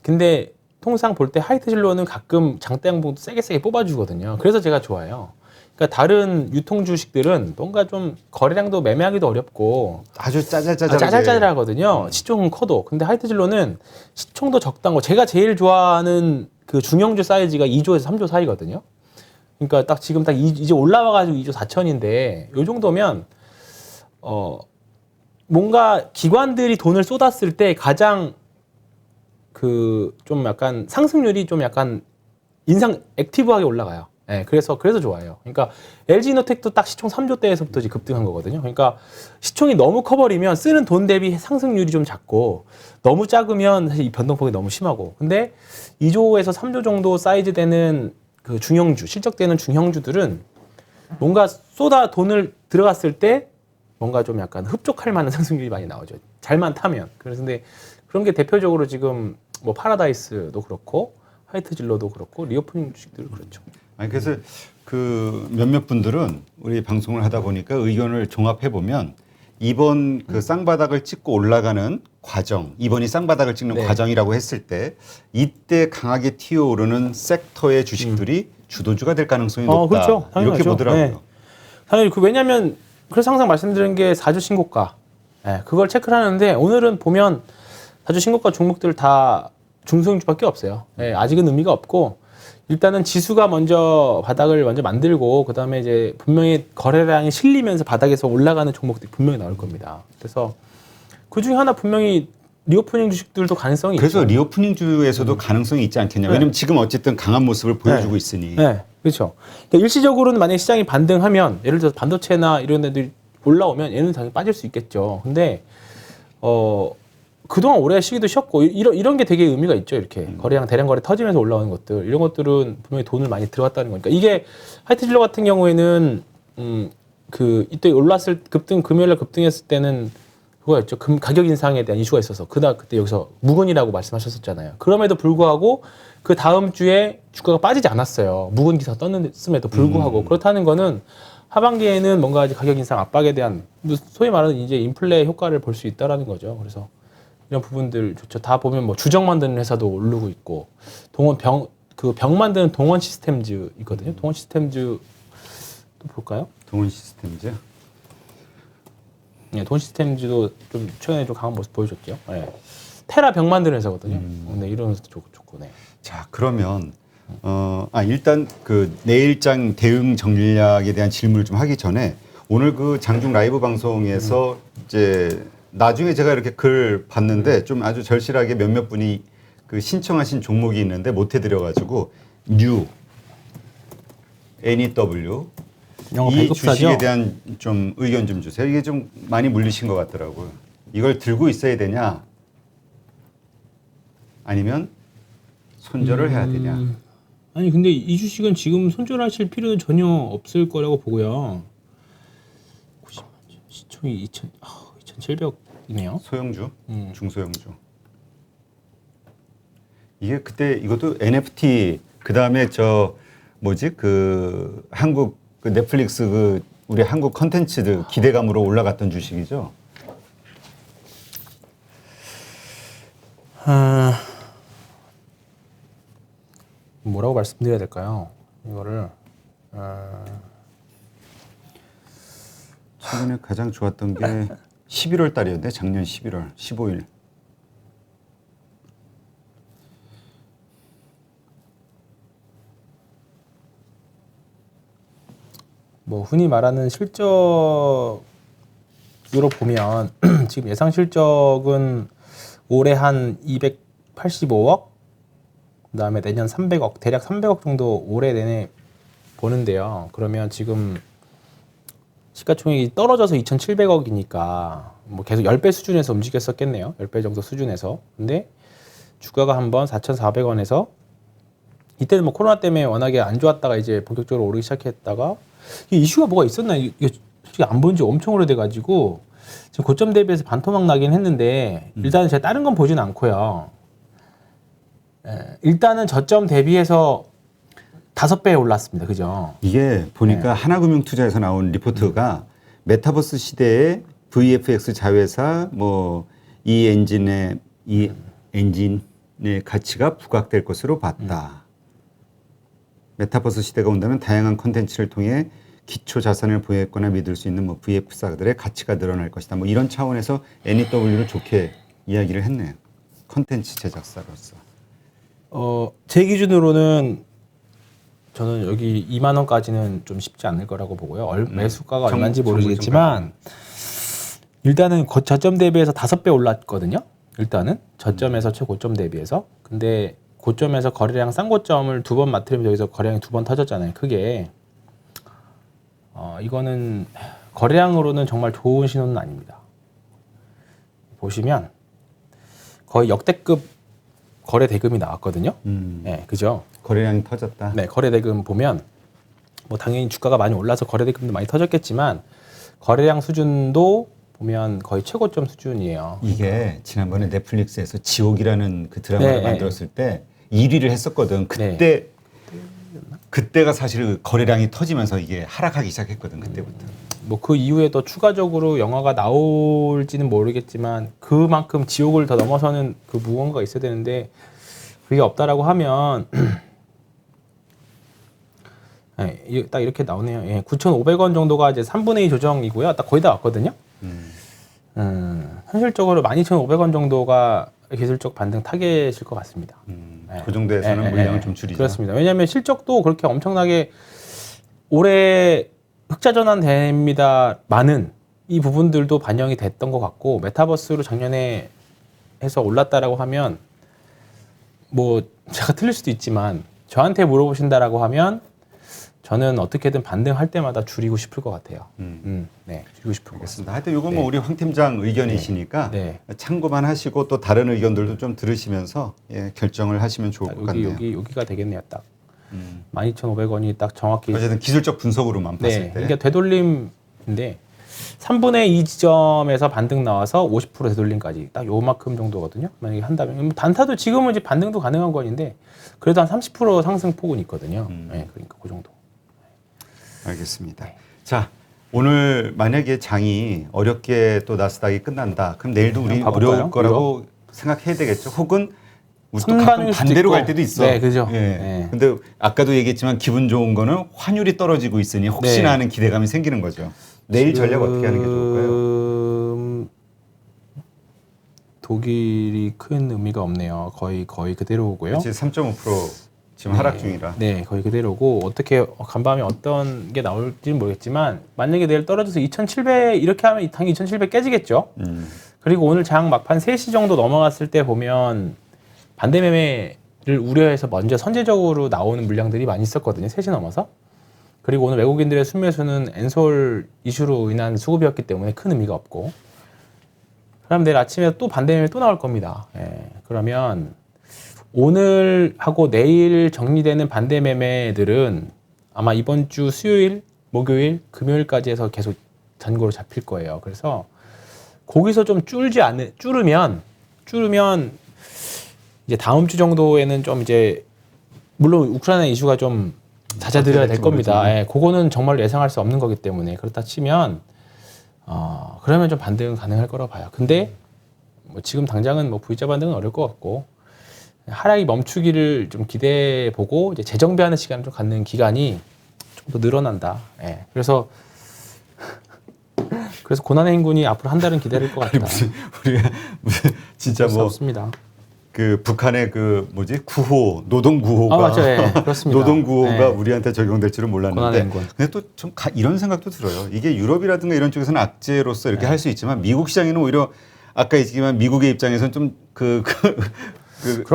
근데 통상 볼 때 하이트 진로는 가끔 장대 양봉도 세게 뽑아주거든요. 그래서 제가 좋아해요. 그러니까 다른 유통 주식들은 뭔가 좀 거래량도 매매하기도 어렵고 아주 짜잘짜잘하게. 짜잘짜잘하거든요. 시총은 커도. 근데 하이트 진로는 시총도 적당고 제가 제일 좋아하는 그 중형주 사이즈가 2조에서 3조 사이거든요. 그러니까 딱 지금 딱 이제 올라와가지고 2조 4천인데 요 정도면 뭔가 기관들이 돈을 쏟았을 때 가장 그 좀 약간 상승률이 좀 약간 액티브하게 올라가요. 네, 그래서 좋아해요. 그러니까 LG이노텍도 딱 시총 3조대에서부터 이제 급등한 거거든요. 그러니까 시총이 너무 커버리면 쓰는 돈 대비 상승률이 좀 작고 너무 작으면 사실 이 변동폭이 너무 심하고. 근데 2조에서 3조 정도 사이즈 되는 그 중형주, 실적되는 중형주들은 뭔가 쏟아 돈을 들어갔을 때 뭔가 좀 약간 흡족할 만한 상승률이 많이 나오죠. 잘만 타면. 그래서 근데 그런 게 대표적으로 지금 뭐 파라다이스도 그렇고 하이트 진로도 그렇고 리오프닝 주식들도 그렇죠. 아니 그래서 그 몇몇 분들은 우리 방송을 하다 보니까 의견을 종합해 보면 이번 그 쌍바닥을 찍고 올라가는 과정, 이번이 쌍바닥을 찍는 네. 과정이라고 했을 때 이때 강하게 튀어오르는 섹터의 주식들이 주도주가 될 가능성이 높다. 그렇죠. 당연하죠. 이렇게 보더라고요. 네. 당연히 왜냐하면 그래서 항상 말씀드린 게 4주 신고가. 네, 그걸 체크를 하는데 오늘은 보면 4주 신고가 종목들 다 중소형주밖에 없어요. 네, 아직은 의미가 없고 일단은 지수가 바닥을 먼저 만들고 그다음에 이제 분명히 거래량이 실리면서 바닥에서 올라가는 종목들이 분명히 나올 겁니다. 그래서 그 중에 하나 분명히 리오프닝 주식들도 가능성이 그래서 있죠. 리오프닝 주에서도 가능성이 있지 않겠냐. 왜냐면 지금 어쨌든 강한 모습을 보여주고 있으니. 네, 그렇죠. 그러니까 일시적으로는 만약 시장이 반등하면 예를 들어서 반도체나 이런 애들이 올라오면 얘는 당연히 빠질 수 있겠죠. 근데 그동안 오래 쉬기도 쉬었고 이런 게 되게 의미가 있죠. 이렇게 거래량 대량 거래 터지면서 올라오는 것들 이런 것들은 분명히 돈을 많이 들어갔다는 거니까 이게 하이트 진로 같은 경우에는 그 이때 올랐을 금요일날 급등했을 때는 그거였죠. 가격 인상에 대한 이슈가 있어서 그때 여기서 묵은이라고 말씀하셨었잖아요. 그럼에도 불구하고 그 다음 주에 주가가 빠지지 않았어요. 묵은 기사 떴음에도 불구하고 그렇다는 거는 하반기에는 뭔가 이제 가격 인상 압박에 대한 소위 말하는 이제 인플레 효과를 볼 수 있다라는 거죠. 그래서 이런 부분들 좋죠. 다 보면 뭐 주정 만드는 회사도 오르고 있고 병 만드는 동원 시스템즈 있거든요. 동원 시스템즈 또 볼까요? 동원 시스템즈. 네, 동원 시스템즈도 좀 최근에 좀 강한 모습 보여줬죠. 네. 테라 병 만드는 회사거든요. 네, 이런 회사도 좋고. 네. 자, 그러면 일단 그 내일장 대응 전략에 대한 질문을 좀 하기 전에 오늘 그 장중 라이브 방송에서 이제 나중에 제가 이렇게 글 봤는데 좀 아주 절실하게 몇몇 분이 그 신청하신 종목이 있는데 못 해드려가지고 NEW 영어 이 배급사죠? 주식에 대한 좀 의견 좀 주세요. 이게 좀 많이 물리신 것 같더라고요. 이걸 들고 있어야 되냐 아니면 손절을 해야 되냐. 아니 근데 이 주식은 지금 손절하실 필요는 전혀 없을 거라고 보고요. 90만 시총이 2,700이네요. 소형주, 중소형주. 이게 그때 이것도 NFT 그 다음에 그 한국 그 넷플릭스 그 우리 한국 컨텐츠들 기대감으로 올라갔던 주식이죠. 뭐라고 말씀드려야 될까요? 이거를 최근에 가장 좋았던 게 11월 달이었는데 작년 11월 15일. 뭐 흔히 말하는 실적으로 보면 지금 예상 실적은 올해 한 285억, 그다음에 내년 300억, 대략 300억 정도 올해 내내 보는데요. 그러면 지금 시가총액이 떨어져서 2,700억이니까 뭐 계속 10배 수준에서 움직였었겠네요. 10배 정도 수준에서. 근데 주가가 한번 4,400원에서 이때는 뭐 코로나 때문에 워낙에 안 좋았다가 이제 본격적으로 오르기 시작했다가 이슈가 뭐가 있었나 이게 솔직히 안 본 지 엄청 오래돼가지고 지금 고점 대비해서 반토막 나긴 했는데 일단은 제가 다른 건 보진 않고요. 일단은 저점 대비해서 5배 올랐습니다. 그죠? 이게 보니까 하나금융투자에서 나온 리포트가 메타버스 시대에 VFX 자회사 뭐 이 엔진의 이 엔진의 가치가 부각될 것으로 봤다. 메타버스 시대가 온다면 다양한 콘텐츠를 통해 기초 자산을 보유했거나 믿을 수 있는 뭐 VF사들의 가치가 늘어날 것이다. 뭐 이런 차원에서 NEW를 좋게 이야기를 했네요. 콘텐츠 제작사로서. 제 기준으로는 저는 여기 2만 원까지는 좀 쉽지 않을 거라고 보고요. 매수가가 얼마인지 모르겠지만 일단은 저점 대비해서 5배 올랐거든요. 일단은 저점에서 최고점 대비해서. 근데 고점에서 거래량 싼 고점을 2번 맞추면 여기서 거래량이 2번 터졌잖아요. 크게. 이거는 거래량으로는 정말 좋은 신호는 아닙니다. 보시면 거의 역대급 거래 대금이 나왔거든요. 네, 그죠? 거래량이 터졌다. 네, 거래 대금 보면 뭐 당연히 주가가 많이 올라서 거래 대금도 많이 터졌겠지만 거래량 수준도 보면 거의 최고점 수준이에요. 이게 지난번에 넷플릭스에서 지옥이라는 그 드라마를 만들었을 때 1위를 했었거든. 그때가 사실 거래량이 터지면서 이게 하락하기 시작했거든. 그때부터. 뭐 그 이후에 더 추가적으로 영화가 나올지는 모르겠지만 그만큼 지옥을 더 넘어서는 그 무언가가 있어야 되는데 그게 없다라고 하면 네, 딱 이렇게 나오네요. 예, 9,500원 정도가 이제 3분의 2 조정이고요. 딱 거의 다 왔거든요. 현실적으로 12,500원 정도가 기술적 반등 타겟일 것 같습니다. 그 정도에서는 물량을 좀 줄이자. 그렇습니다. 왜냐하면 실적도 그렇게 엄청나게 올해 흑자 전환됩니다. 많은 이 부분들도 반영이 됐던 것 같고 메타버스로 작년에 해서 올랐다라고 하면 뭐 제가 틀릴 수도 있지만 저한테 물어보신다라고 하면 저는 어떻게든 반등할 때마다 줄이고 싶을 것 같아요. 네, 줄이고 싶을 것 같습니다. 하여튼 이건 뭐 우리 황 팀장 의견이시니까 참고만 하시고 또 다른 의견들도 좀 들으시면서 결정을 하시면 좋을 것 같네요. 여기가 되겠네요, 딱. 12,500원이 딱 정확히. 어쨌든 기술적 분석으로만 봤을 때. 이게 되돌림인데 3분의 2 지점에서 반등 나와서 50% 되돌림까지 딱 요만큼 정도거든요. 만약에 한다면 단타도 지금은 이제 반등도 가능한 건인데 그래도 한 30% 상승 폭은 있거든요. 네, 그러니까 그 정도. 알겠습니다. 자, 오늘 만약에 장이 어렵게 또 나스닥이 끝난다. 그럼 내일도 우리 어려울 거라고 생각해야 되겠죠. 혹은 또 가끔 반대로 갈 때도 있어. 네, 그죠. 근데 아까도 얘기했지만 기분 좋은 거는 환율이 떨어지고 있으니 혹시나 하는 기대감이 생기는 거죠. 내일 전략 어떻게 하는 게 좋을까요? 독일이 큰 의미가 없네요. 거의 그대로고요. 그렇지, 3.5% 지금 하락 중이라. 네, 거의 그대로고 어떻게 간밤에 어떤 게 나올지는 모르겠지만 만약에 내일 떨어져서 2,700 이렇게 하면 당연히 2,700 깨지겠죠. 그리고 오늘 장 막판 3시 정도 넘어갔을 때 보면 반대 매매를 우려해서 먼저 선제적으로 나오는 물량들이 많이 있었거든요. 3시 넘어서. 그리고 오늘 외국인들의 순매수는 엔솔 이슈로 인한 수급이었기 때문에 큰 의미가 없고 그럼 내일 아침에 또 반대 매매 또 나올 겁니다. 그러면 오늘 하고 내일 정리되는 반대 매매들은 아마 이번 주 수요일, 목요일, 금요일까지 해서 계속 잔고로 잡힐 거예요. 그래서 거기서 좀 줄으면 이제 다음 주 정도에는 좀 이제 물론 우크라이나 이슈가 좀 잦아들어야 될 겁니다. 그거는 정말 예상할 수 없는 거기 때문에 그렇다 치면 그러면 좀 반등 가능할 거라고 봐요. 근데 뭐 지금 당장은 뭐 V자 반등은 어려울 것 같고 하락이 멈추기를 좀 기대해 보고 이제 재정비하는 시간을 좀 갖는 기간이 좀 더 늘어난다. 그래서 고난의 행군이 앞으로 한 달은 기다릴 것 같다. 우리가 무슨 진짜 뭐 없습니다. 그 북한의 그 뭐지 구호 노동 구호가 맞아요. 그렇습니다. 노동 구호가 우리한테 적용될 줄은 몰랐는데 근데 또 좀 이런 생각도 들어요. 이게 유럽이라든가 이런 쪽에서는 악재로서 이렇게 할 수 있지만 미국 시장에는 오히려 아까 얘기했지만 미국의 입장에서는 좀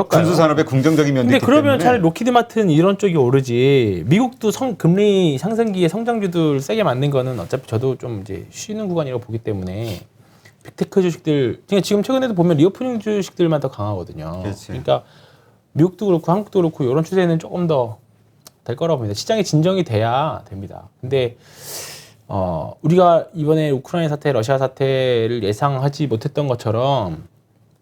군수 산업의 긍정적인 면도 있기 때문에. 근데 그러면 차라리 로키드 마틴 이런 쪽이 오르지. 미국도 금리 상승기에 성장주들 세게 맞는 거는 어차피 저도 좀 이제 쉬는 구간이라고 보기 때문에 빅테크 주식들 지금 최근에도 보면 리오프닝 주식들만 더 강하거든요. 그렇지. 그러니까 미국도 그렇고 한국도 그렇고 이런 추세는 조금 더 될 거라고 봅니다. 시장이 진정이 돼야 됩니다. 근데 우리가 이번에 우크라이나 사태, 러시아 사태를 예상하지 못했던 것처럼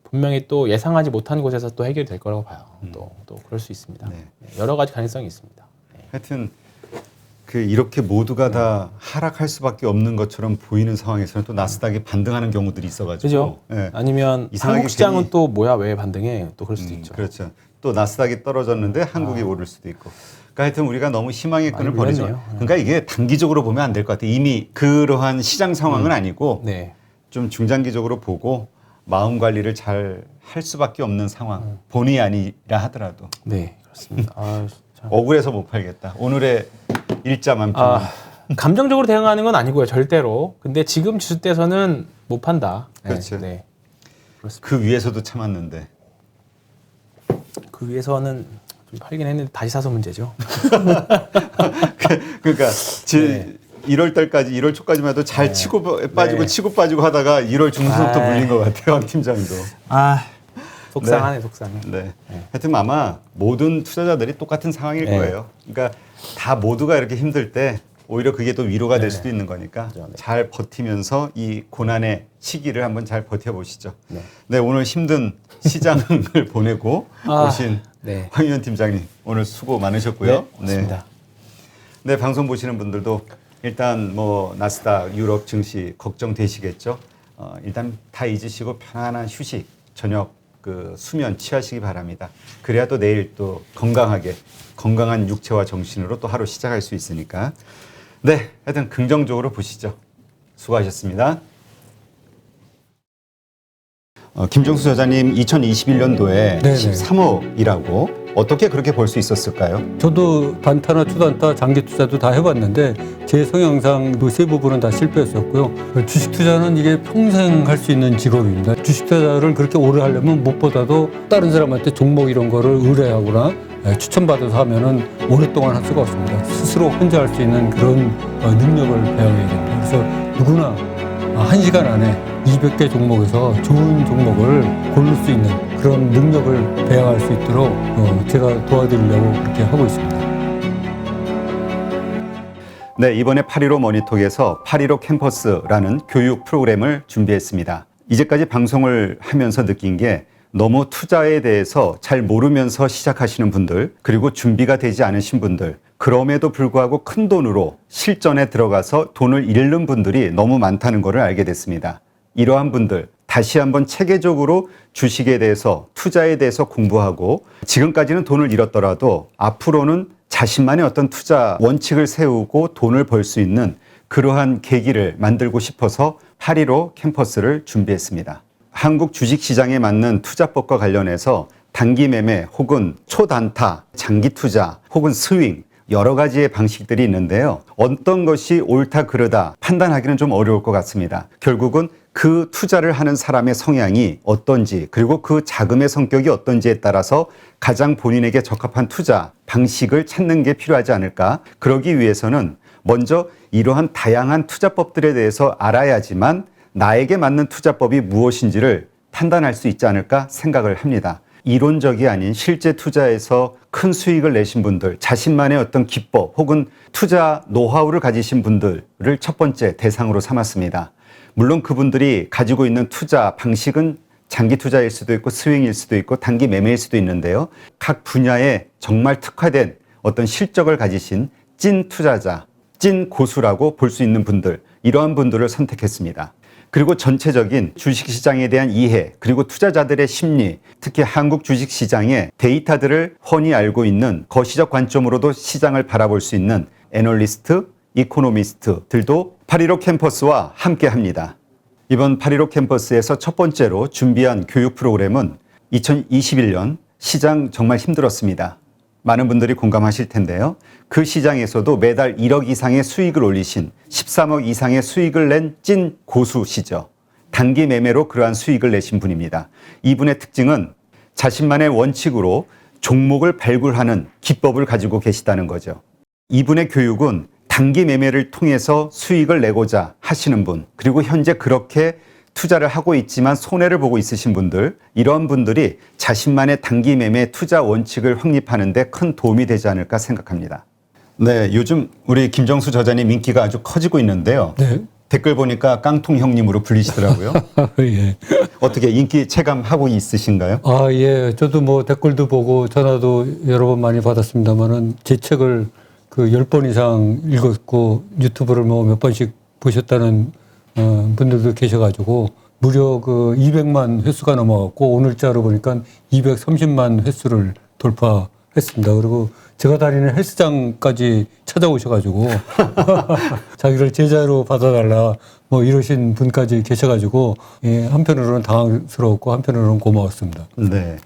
분명히 또 예상하지 못한 곳에서 또 해결이 될 거라고 봐요. 또 그럴 수 있습니다. 여러 가지 가능성이 있습니다. 하여튼 이렇게 모두가 다 하락할 수밖에 없는 것처럼 보이는 상황에서는 또 나스닥이 반등하는 경우들이 있어가지고. 그죠? 예. 아니면 이상하게 한국 시장은 괜히- 또 뭐야 왜 반등해? 또 그럴 수도 있죠. 그렇죠. 또 나스닥이 떨어졌는데 한국이 오를 수도 있고. 그러니까 하여튼 우리가 너무 희망의 끈을 많이 버리지. 밀렸네요. 그러니까 이게 단기적으로 보면 안 될 것 같아요. 이미 그러한 시장 상황은 아니고 네. 좀 중장기적으로 보고 마음 관리를 잘 할 수밖에 없는 상황. 본의 아니라 하더라도 네, 그렇습니다. 아, 참. 억울해서 못 팔겠다. 오늘의 일자만 팔면. 감정적으로 대응하는 건 아니고요, 절대로. 근데 지금 주식대에서는 못 판다. 그렇죠. 네. 그 위에서도 참았는데. 그 위에서는 좀 팔긴 했는데 다시 사서 문제죠. 그러니까 네. 1월 달까지 1월 초까지만 해도 잘 치고 빠지고 네. 치고 빠지고 하다가 1월 중순부터 아이. 물린 것 같아요. 황 팀장도. 속상하네, 속상해. 네. 하여튼 아마 모든 투자자들이 똑같은 상황일 네. 거예요. 그러니까 다 모두가 이렇게 힘들 때 오히려 그게 또 위로가 될 수도 있는 거니까 그렇죠. 네. 잘 버티면서 이 고난의 시기를 한번 잘 버텨보시죠. 네. 네, 오늘 힘든 시장을 보내고 오신 네. 황희연 팀장님 오늘 수고 많으셨고요. 맞습니다. 네, 방송 보시는 분들도 일단 뭐 나스닥, 유럽 증시 걱정되시겠죠. 일단 다 잊으시고 편안한 휴식, 저녁 그 수면 취하시기 바랍니다. 그래야 또 내일 또 건강하게 건강한 육체와 정신으로 또 하루 시작할 수 있으니까. 네, 하여튼 긍정적으로 보시죠. 수고하셨습니다. 김정수 저자님 2021년도에 네네. 13억이라고 어떻게 그렇게 벌 수 있었을까요? 저도 단타나 초단타, 장기 투자도 다 해봤는데 제 성향상 세 부분은 다 실패했었고요. 주식 투자는 이게 평생 할 수 있는 직업입니다. 주식 투자를 그렇게 오래 하려면 무엇보다도 다른 사람한테 종목 이런 거를 의뢰하거나 추천받아서 하면은 오랫동안 할 수가 없습니다. 스스로 혼자 할 수 있는 그런 능력을 배워야 됩니다. 그래서 누구나 1시간 안에 200개 종목에서 좋은 종목을 고를 수 있는 그런 능력을 배워갈 수 있도록 제가 도와드리려고 그렇게 하고 있습니다. 네, 이번에 8.15 머니톡에서 8.15 캠퍼스라는 교육 프로그램을 준비했습니다. 이제까지 방송을 하면서 느낀 게 너무 투자에 대해서 잘 모르면서 시작하시는 분들, 그리고 준비가 되지 않으신 분들, 그럼에도 불구하고 큰 돈으로 실전에 들어가서 돈을 잃는 분들이 너무 많다는 것을 알게 됐습니다. 이러한 분들 다시 한번 체계적으로 주식에 대해서 투자에 대해서 공부하고 지금까지는 돈을 잃었더라도 앞으로는 자신만의 어떤 투자 원칙을 세우고 돈을 벌 수 있는 그러한 계기를 만들고 싶어서 8.15 캠퍼스를 준비했습니다. 한국 주식시장에 맞는 투자법과 관련해서 단기 매매 혹은 초단타, 장기 투자 혹은 스윙 여러 가지의 방식들이 있는데요. 어떤 것이 옳다 그르다 판단하기는 좀 어려울 것 같습니다. 결국은 그 투자를 하는 사람의 성향이 어떤지 그리고 그 자금의 성격이 어떤지에 따라서 가장 본인에게 적합한 투자 방식을 찾는 게 필요하지 않을까. 그러기 위해서는 먼저 이러한 다양한 투자법들에 대해서 알아야지만 나에게 맞는 투자법이 무엇인지를 판단할 수 있지 않을까 생각을 합니다. 이론적이 아닌 실제 투자에서 큰 수익을 내신 분들, 자신만의 어떤 기법 혹은 투자 노하우를 가지신 분들을 첫 번째 대상으로 삼았습니다. 물론 그분들이 가지고 있는 투자 방식은 장기 투자일 수도 있고 스윙일 수도 있고 단기 매매일 수도 있는데요. 각 분야에 정말 특화된 어떤 실적을 가지신 찐 투자자, 찐 고수라고 볼 수 있는 분들, 이러한 분들을 선택했습니다. 그리고 전체적인 주식시장에 대한 이해, 그리고 투자자들의 심리, 특히 한국 주식시장의 데이터들을 훤히 알고 있는 거시적 관점으로도 시장을 바라볼 수 있는 애널리스트, 이코노미스트들도 8.15 캠퍼스와 함께 합니다. 이번 8.15 캠퍼스에서 첫 번째로 준비한 교육 프로그램은 2021년 시장 정말 힘들었습니다. 많은 분들이 공감하실 텐데요. 그 시장에서도 매달 1억 이상의 수익을 올리신 13억 이상의 수익을 낸 찐 고수시죠. 단기 매매로 그러한 수익을 내신 분입니다. 이분의 특징은 자신만의 원칙으로 종목을 발굴하는 기법을 가지고 계시다는 거죠. 이분의 교육은 단기 매매를 통해서 수익을 내고자 하시는 분, 그리고 현재 그렇게 투자를 하고 있지만 손해를 보고 있으신 분들, 이런 분들이 자신만의 단기 매매 투자 원칙을 확립하는 데 큰 도움이 되지 않을까 생각합니다. 네, 요즘 우리 김정수 저자님 인기가 아주 커지고 있는데요. 네. 댓글 보니까 깡통 형님으로 불리시더라고요. 예. 어떻게 인기 체감하고 있으신가요? 예. 저도 뭐 댓글도 보고 전화도 여러 번 많이 받았습니다만은 제 책을 그 10번 이상 읽었고 유튜브를 뭐 몇 번씩 보셨다는 분들도 계셔가지고 무려 그 200만 횟수가 넘어갔고 오늘자로 보니까 230만 횟수를 돌파했습니다. 그리고 제가 다니는 헬스장까지 찾아오셔가지고 자기를 제자로 받아달라 뭐 이러신 분까지 계셔가지고 예, 한편으로는 당황스러웠고 한편으로는 고마웠습니다. 네.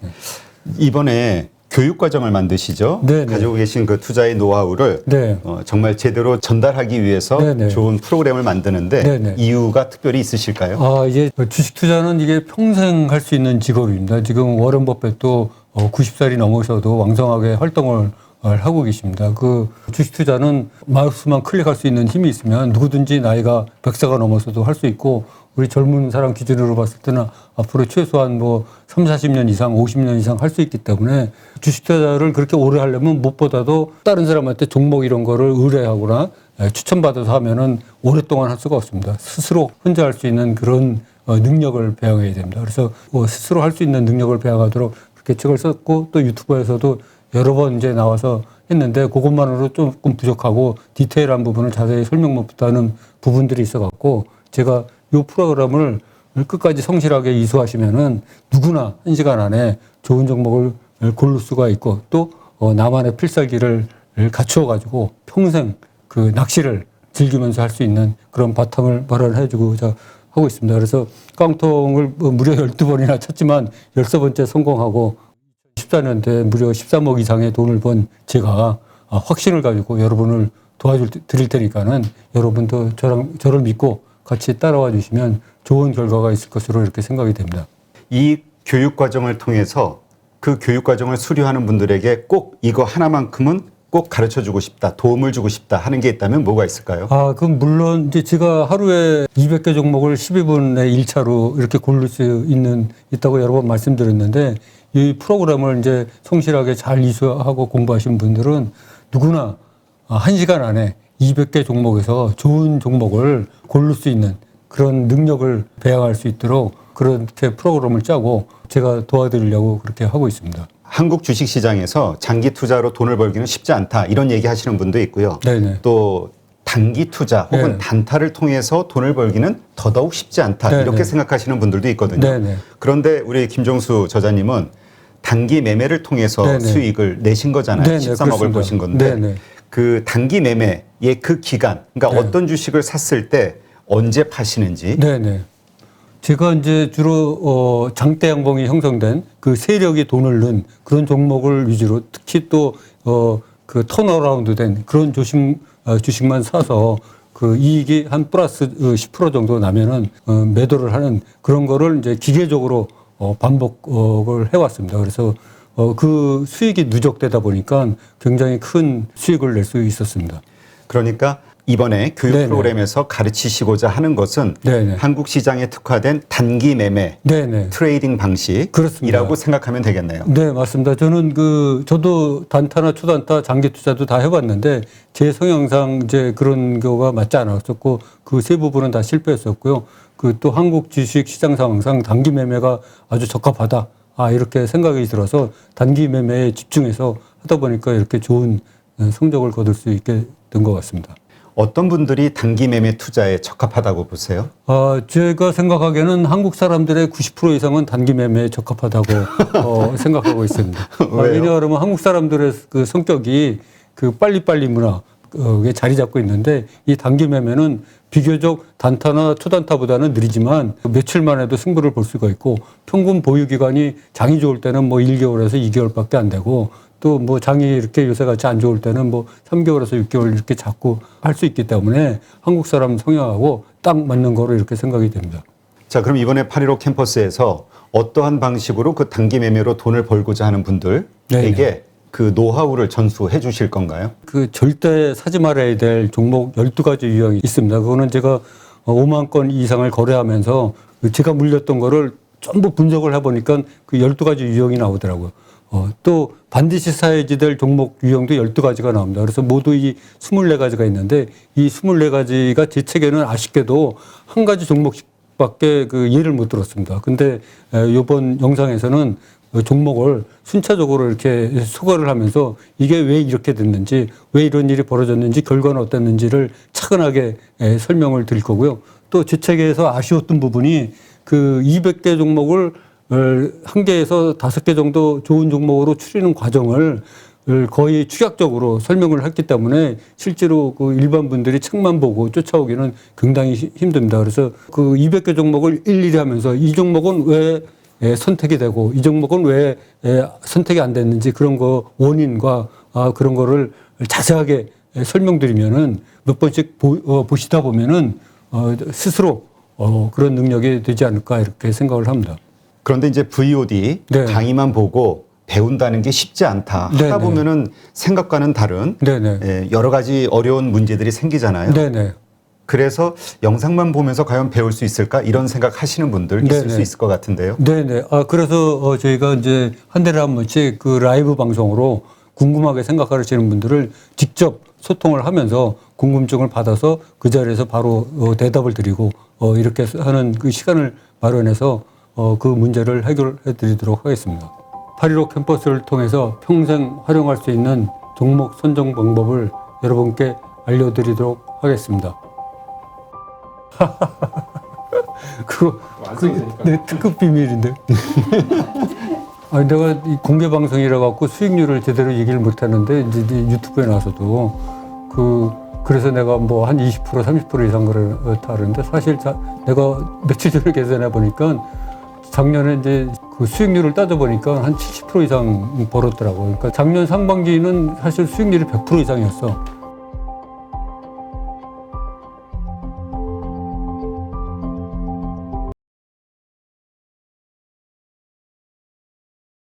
이번에 교육 과정을 만드시죠. 네네. 가지고 계신 그 투자의 노하우를 네. 정말 제대로 전달하기 위해서 네네. 좋은 프로그램을 만드는데 네네. 이유가 특별히 있으실까요? 아, 이게 주식 투자는 이게 평생 할 수 있는 직업입니다. 지금 워런 버핏도 90살이 넘어서도 왕성하게 활동을 하고 계십니다. 그 주식 투자는 마우스만 클릭할 수 있는 힘이 있으면 누구든지 나이가 100세가 넘어서도 할 수 있고 우리 젊은 사람 기준으로 봤을 때는 앞으로 최소한 뭐 3, 40년 이상, 50년 이상 할 수 있기 때문에 주식 투자를 그렇게 오래 하려면 무엇보다도 다른 사람한테 종목 이런 거를 의뢰하거나 추천받아서 하면은 오랫동안 할 수가 없습니다. 스스로 혼자 할 수 있는 그런 능력을 배워야 됩니다. 그래서 스스로 할 수 있는 능력을 배워가도록 그렇게 책을 썼고 또 유튜브에서도 여러 번 이제 나와서 했는데 그것만으로 조금 부족하고 디테일한 부분을 자세히 설명 못하는 부분들이 있어갖고 제가 이 프로그램을 끝까지 성실하게 이수하시면은 누구나 1시간 안에 좋은 종목을 고를 수가 있고 또 나만의 필살기를 갖추어가지고 평생 그 낚시를 즐기면서 할 수 있는 그런 바탕을 마련해주고 하고 있습니다. 그래서 깡통을 무려 12번이나 쳤지만 13번째 성공하고 14년도에 무려 13억 이상의 돈을 번 제가 확신을 가지고 여러분을 도와드릴 테니까는 여러분도 저를 믿고 같이 따라와 주시면 좋은 결과가 있을 것으로 이렇게 생각이 됩니다. 이 교육 과정을 통해서 그 교육 과정을 수료하는 분들에게 꼭 이거 하나만큼은 꼭 가르쳐 주고 싶다, 도움을 주고 싶다 하는 게 있다면 뭐가 있을까요? 그럼 물론 이제 제가 하루에 200개 종목을 12분의 1차로 이렇게 고를 수 있다고 여러 번 말씀드렸는데 이 프로그램을 이제 성실하게 잘 이수하고 공부하신 분들은 누구나 1시간 안에 200개 종목에서 좋은 종목을 고를 수 있는 그런 능력을 배양할 수 있도록 그렇게 프로그램을 짜고 제가 도와드리려고 그렇게 하고 있습니다. 한국 주식시장에서 장기 투자로 돈을 벌기는 쉽지 않다 이런 얘기 하시는 분도 있고요. 네네. 또 단기 투자 혹은 네. 단타를 통해서 돈을 벌기는 더더욱 쉽지 않다 네네. 이렇게 생각하시는 분들도 있거든요. 네네. 그런데 우리 김종수 저자님은 단기 매매를 통해서 네네. 수익을 내신 거잖아요. 네네, 13억을 그렇습니다. 보신 건데 네네. 그 단기 매매의 그 기간, 그러니까 네. 어떤 주식을 샀을 때 언제 파시는지. 네네. 제가 이제 주로 장대 양봉이 형성된 그 세력이 돈을 넣은 그런 종목을 위주로 특히 또 그 턴어라운드 된 그런 주식만 사서 그 이익이 한 플러스 10% 정도 나면은 매도를 하는 그런 거를 이제 기계적으로 반복을 해왔습니다. 그래서 그 수익이 누적되다 보니까 굉장히 큰 수익을 낼 수 있었습니다. 그러니까 이번에 교육 네네. 프로그램에서 가르치시고자 하는 것은 네네. 한국 시장에 특화된 단기 매매 네네. 트레이딩 방식이라고 그렇습니다. 생각하면 되겠네요. 네, 맞습니다. 저는 저도 단타나 초단타, 장기 투자도 다 해봤는데 제 성향상 이제 그런 거가 맞지 않았었고 그 세 부분은 다 실패했었고요. 그 또 한국 주식 시장 상황상 단기 매매가 아주 적합하다. 이렇게 생각이 들어서 단기 매매에 집중해서 하다 보니까 이렇게 좋은 성적을 거둘 수 있게 된 것 같습니다. 어떤 분들이 단기 매매 투자에 적합하다고 보세요? 제가 생각하기에는 한국 사람들의 90% 이상은 단기 매매에 적합하다고 생각하고 있습니다. 왜요? 왜냐하면 한국 사람들의 그 성격이 그 빨리빨리 문화에 자리 잡고 있는데 이 단기 매매는 비교적 단타나 초단타보다는 느리지만 며칠만 해도 승부를 볼 수가 있고 평균 보유 기간이 장이 좋을 때는 뭐 1개월에서 2개월밖에 안 되고 또 뭐 장이 이렇게 요새같이 안 좋을 때는 뭐 3개월에서 6개월 이렇게 잡고 할 수 있기 때문에 한국 사람 성향하고 딱 맞는 거로 이렇게 생각이 됩니다. 자, 그럼 이번에 8.15 캠퍼스에서 어떠한 방식으로 그 단기 매매로 돈을 벌고자 하는 분들에게 네네. 그 노하우를 전수해 주실 건가요? 그 절대 사지 말아야 될 종목 12가지 유형이 있습니다. 그거는 제가 5만 건 이상을 거래하면서 제가 물렸던 거를 전부 분석을 해보니까 그 12가지 유형이 나오더라고요. 또 반드시 사야지 될 종목 유형도 12가지가 나옵니다. 그래서 모두 이 24가지가 있는데 이 24가지가 제 책에는 아쉽게도 한 가지 종목밖에 그 예를 못 들었습니다. 근데 이번 영상에서는 종목을 순차적으로 이렇게 소거를 하면서 이게 왜 이렇게 됐는지, 왜 이런 일이 벌어졌는지, 결과는 어땠는지를 차근하게 설명을 드릴 거고요. 또 제 책에서 아쉬웠던 부분이 그 200개 종목을 한 개에서 5개 정도 좋은 종목으로 추리는 과정을 거의 축약적으로 설명을 했기 때문에 실제로 그 일반 분들이 책만 보고 쫓아오기는 굉장히 힘듭니다. 그래서 그 200개 종목을 일일이 하면서 이 종목은 왜 선택이 되고 이 종목은 왜 선택이 안 됐는지 그런 거 원인과 그런 거를 자세하게 설명드리면은 몇 번씩 보시다 보면은 스스로 그런 능력이 되지 않을까 이렇게 생각을 합니다. 그런데 이제 VOD 네. 강의만 보고 배운다는 게 쉽지 않다. 하다 네네. 보면은 생각과는 다른 네네. 여러 가지 어려운 문제들이 생기잖아요. 네네. 그래서 영상만 보면서 과연 배울 수 있을까 이런 생각하시는 분들 있을 네네. 수 있을 것 같은데요. 네네. 그래서 저희가 이제 한 달에 한 번씩 그 라이브 방송으로 궁금하게 생각하시는 분들을 직접 소통을 하면서 궁금증을 받아서 그 자리에서 바로 대답을 드리고 이렇게 하는 그 시간을 마련해서 그 문제를 해결해 드리도록 하겠습니다. 8.15 캠퍼스를 통해서 평생 활용할 수 있는 종목 선정 방법을 여러분께 알려드리도록 하겠습니다. 그거 내 특급 비밀인데. 내가 이 공개 방송이라 갖고 수익률을 제대로 얘기를 못 하는데 이제 유튜브에 나와서도 그래서 내가 뭐 한 20% 30% 이상 그렇다 하는데 사실 내가 며칠 전에 계산해 보니까 작년에 이제 그 수익률을 따져 보니까 한 70% 이상 벌었더라고. 그러니까 작년 상반기는 사실 수익률이 100% 이상이었어.